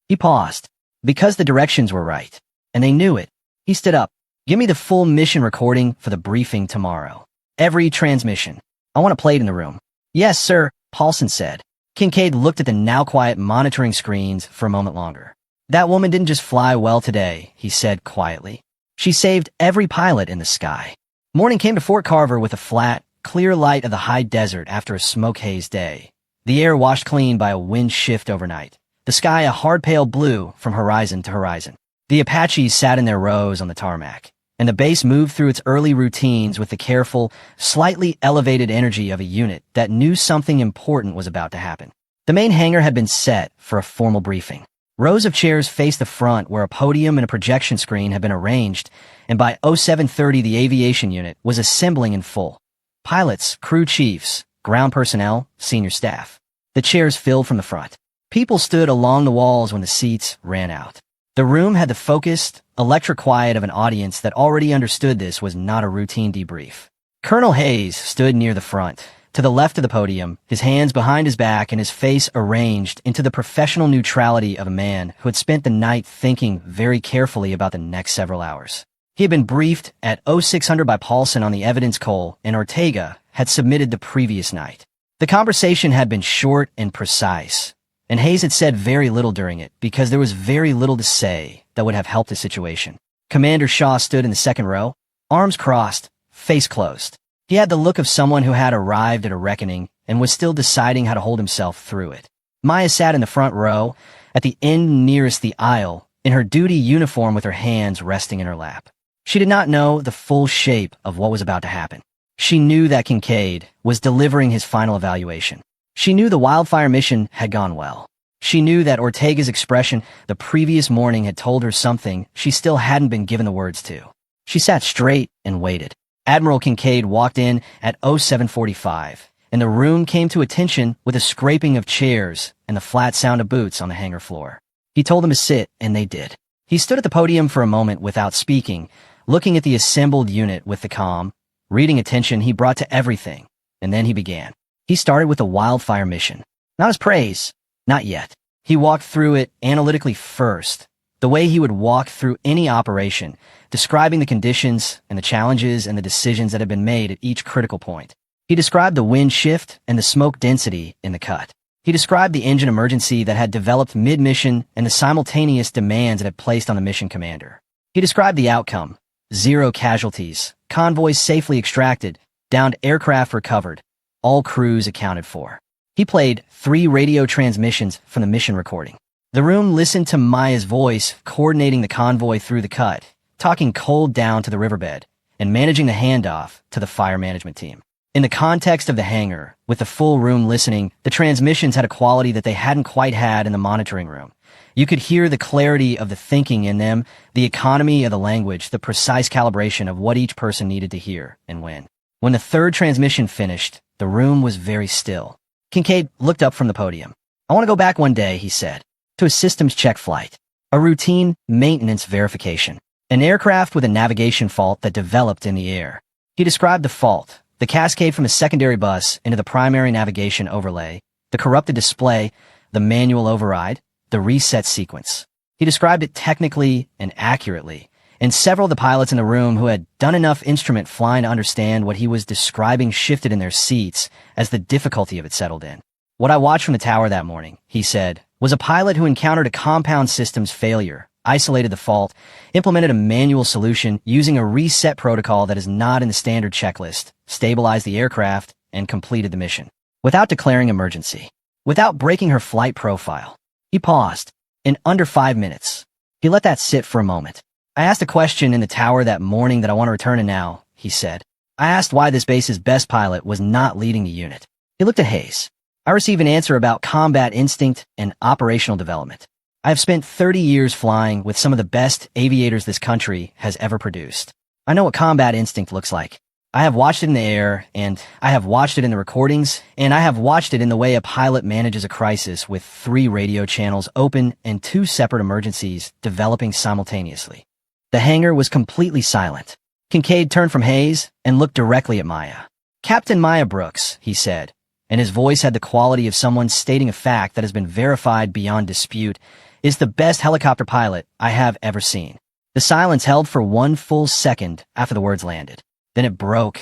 S1: He paused, because the directions were right, and they knew it. He stood up. Give me the full mission recording for the briefing tomorrow. Every transmission. I want to play it in the room. Yes, sir, Paulson said. Kincaid looked at the now-quiet monitoring screens for a moment longer. "That woman didn't just fly well today," he said quietly. "She saved every pilot in the sky." Morning came to Fort Carver with a flat, clear light of the high desert after a smoke-hazed day. The air washed clean by a wind shift overnight. The sky a hard pale blue from horizon to horizon. The Apaches sat in their rows on the tarmac, and the base moved through its early routines with the careful, slightly elevated energy of a unit that knew something important was about to happen. The main hangar had been set for a formal briefing. Rows of chairs faced the front where a podium and a projection screen had been arranged, and by 0730 the aviation unit was assembling in full. Pilots, crew chiefs, ground personnel, senior staff. The chairs filled from the front. People stood along the walls when the seats ran out. The room had the focused, electric quiet of an audience that already understood this was not a routine debrief. Colonel Hayes stood near the front, to the left of the podium, his hands behind his back and his face arranged into the professional neutrality of a man who had spent the night thinking very carefully about the next several hours. He had been briefed at 0600 by Paulson on the evidence Cole and Ortega had submitted the previous night. The conversation had been short and precise, and Hayes had said very little during it because there was very little to say that would have helped the situation. Commander Shaw stood in the second row, arms crossed, face closed. He had the look of someone who had arrived at a reckoning and was still deciding how to hold himself through it. Maya sat in the front row, at the end nearest the aisle, in her duty uniform with her hands resting in her lap. She did not know the full shape of what was about to happen. She knew that Kincaid was delivering his final evaluation. She knew the wildfire mission had gone well. She knew that Ortega's expression the previous morning had told her something she still hadn't been given the words to. She sat straight and waited. Admiral Kincaid walked in at 0745, and the room came to attention with a scraping of chairs and the flat sound of boots on the hangar floor. He told them to sit, and they did. He stood at the podium for a moment without speaking, looking at the assembled unit with the calm, reading attention he brought to everything, and then he began. He started with the wildfire mission. Not as praise. Not yet. He walked through it analytically first, the way he would walk through any operation, describing the conditions and the challenges and the decisions that had been made at each critical point. He described the wind shift and the smoke density in the cut. He described the engine emergency that had developed mid-mission and the simultaneous demands it had placed on the mission commander. He described the outcome: 0 casualties, convoys safely extracted, downed aircraft recovered, all crews accounted for. He played 3 radio transmissions from the mission recording. The room listened to Maya's voice coordinating the convoy through the cut, talking cold down to the riverbed, and managing the handoff to the fire management team. In the context of the hangar, with the full room listening, the transmissions had a quality that they hadn't quite had in the monitoring room. You could hear the clarity of the thinking in them, the economy of the language, the precise calibration of what each person needed to hear and when. When the third transmission finished, the room was very still. Kincaid looked up from the podium. "I want to go back one day," he said, "to a systems check flight. A routine maintenance verification. An aircraft with a navigation fault that developed in the air." He described the fault, the cascade from a secondary bus into the primary navigation overlay, the corrupted display, the manual override, the reset sequence. He described it technically and accurately, and several of the pilots in the room who had done enough instrument flying to understand what he was describing shifted in their seats as the difficulty of it settled in. "What I watched from the tower that morning," he said, "was a pilot who encountered a compound systems failure, isolated the fault, implemented a manual solution using a reset protocol that is not in the standard checklist, stabilized the aircraft, and completed the mission. Without declaring emergency. Without breaking her flight profile." He paused. In under 5 minutes. He let that sit for a moment. "I asked a question in the tower that morning that I want to return to now," he said. "I asked why this base's best pilot was not leading the unit." He looked at Hayes. "I received an answer about combat instinct and operational development. I have spent 30 years flying with some of the best aviators this country has ever produced. I know what combat instinct looks like. I have watched it in the air, and I have watched it in the recordings, and I have watched it in the way a pilot manages a crisis with 3 radio channels open and 2 separate emergencies developing simultaneously." The hangar was completely silent. Kincaid turned from Hayes and looked directly at Maya. "Captain Maya Brooks," he said, and his voice had the quality of someone stating a fact that has been verified beyond dispute, "is the best helicopter pilot I have ever seen." The silence held for 1 full second after the words landed. Then it broke,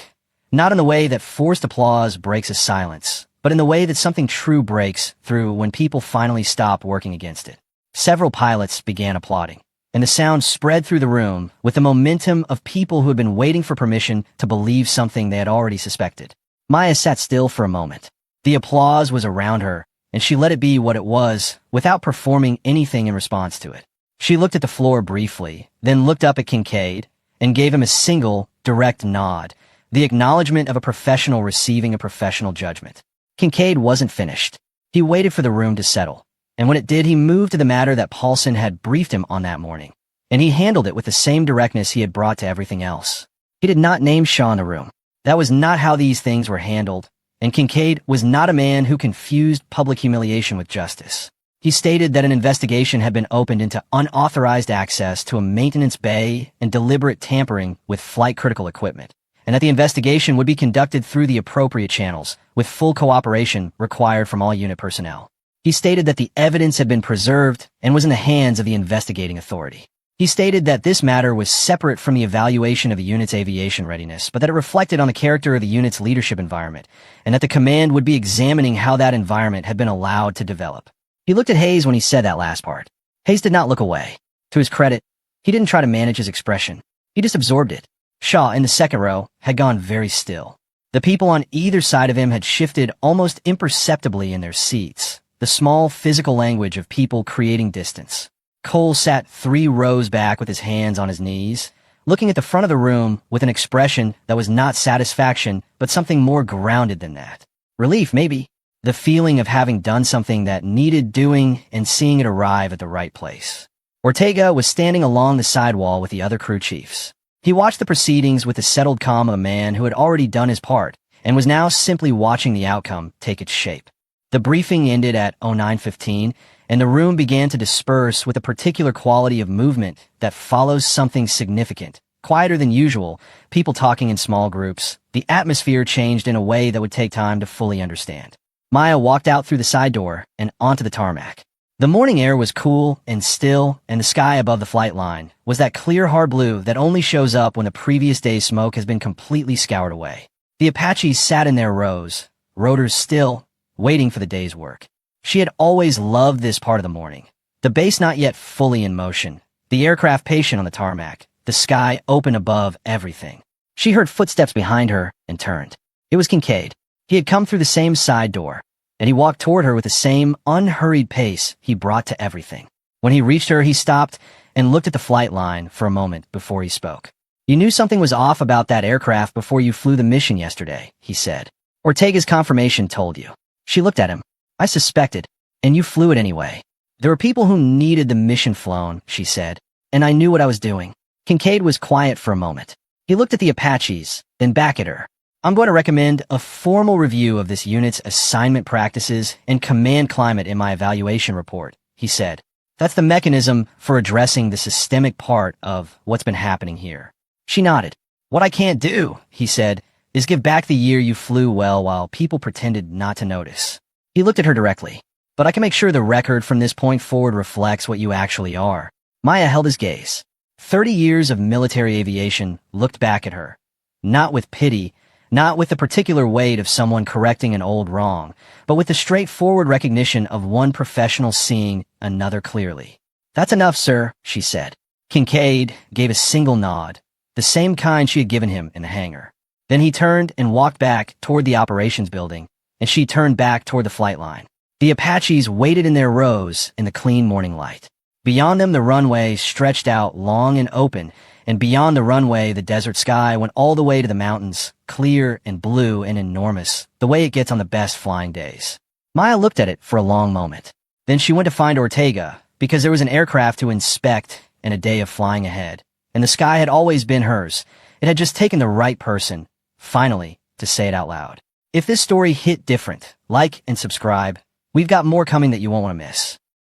S1: not in the way that forced applause breaks a silence, but in the way that something true breaks through when people finally stop working against it. Several pilots began applauding, and the sound spread through the room with the momentum of people who had been waiting for permission to believe something they had already suspected. Maya sat still for a moment. The applause was around her, and she let it be what it was without performing anything in response to it. She looked at the floor briefly, then looked up at Kincaid and gave him a single, direct nod, the acknowledgement of a professional receiving a professional judgment. Kincaid wasn't finished. He waited for the room to settle, and when it did, he moved to the matter that Paulson had briefed him on that morning, and he handled it with the same directness he had brought to everything else. He did not name Shaw in the room. That was not how these things were handled, and Kincaid was not a man who confused public humiliation with justice. He stated that an investigation had been opened into unauthorized access to a maintenance bay and deliberate tampering with flight-critical equipment, and that the investigation would be conducted through the appropriate channels, with full cooperation required from all unit personnel. He stated that the evidence had been preserved and was in the hands of the investigating authority. He stated that this matter was separate from the evaluation of the unit's aviation readiness, but that it reflected on the character of the unit's leadership environment, and that the command would be examining how that environment had been allowed to develop. He looked at Hayes when he said that last part. Hayes did not look away. To his credit, he didn't try to manage his expression. He just absorbed it. Shaw, in the second row, had gone very still. The people on either side of him had shifted almost imperceptibly in their seats, the small physical language of people creating distance. Cole sat 3 rows back with his hands on his knees, looking at the front of the room with an expression that was not satisfaction, but something more grounded than that. Relief, maybe. The feeling of having done something that needed doing and seeing it arrive at the right place. Ortega was standing along the sidewall with the other crew chiefs. He watched the proceedings with the settled calm of a man who had already done his part and was now simply watching the outcome take its shape. The briefing ended at 09:15, and the room began to disperse with a particular quality of movement that follows something significant. Quieter than usual, people talking in small groups. The atmosphere changed in a way that would take time to fully understand. Maya walked out through the side door and onto the tarmac. The morning air was cool and still, and the sky above the flight line was that clear, hard blue that only shows up when the previous day's smoke has been completely scoured away. The Apaches sat in their rows, rotors still, waiting for the day's work. She had always loved this part of the morning. The base not yet fully in motion, the aircraft patient on the tarmac, the sky open above everything. She heard footsteps behind her and turned. It was Kincaid. He had come through the same side door, and he walked toward her with the same unhurried pace he brought to everything. When he reached her, he stopped and looked at the flight line for a moment before he spoke. "You knew something was off about that aircraft before you flew the mission yesterday," he said. "Ortega's confirmation told you." She looked at him. "I suspected, and you flew it anyway." "There were people who needed the mission flown," she said, "and I knew what I was doing." Kincaid was quiet for a moment. He looked at the Apaches, then back at her. "I'm going to recommend a formal review of this unit's assignment practices and command climate in my evaluation report," he said. "That's the mechanism for addressing the systemic part of what's been happening here." She nodded. "What I can't do," he said, "is give back the year you flew well while people pretended not to notice." He looked at her directly. "But I can make sure the record from this point forward reflects what you actually are." Maya held his gaze. 30 years of military aviation looked back at her, not with pity, not with the particular weight of someone correcting an old wrong, but with the straightforward recognition of one professional seeing another clearly. "That's enough, sir," she said. Kincaid gave a single nod, the same kind she had given him in the hangar. Then he turned and walked back toward the operations building, and she turned back toward the flight line. The Apaches waited in their rows in the clean morning light. Beyond them, the runway stretched out long and open, and beyond the runway, the desert sky went all the way to the mountains, clear and blue and enormous, the way it gets on the best flying days. Maya looked at it for a long moment. Then she went to find Ortega, because there was an aircraft to inspect and a day of flying ahead, and the sky had always been hers. It had just taken the right person, finally, to say it out loud. If this story hit different, like and subscribe. We've got more coming that you won't want to miss.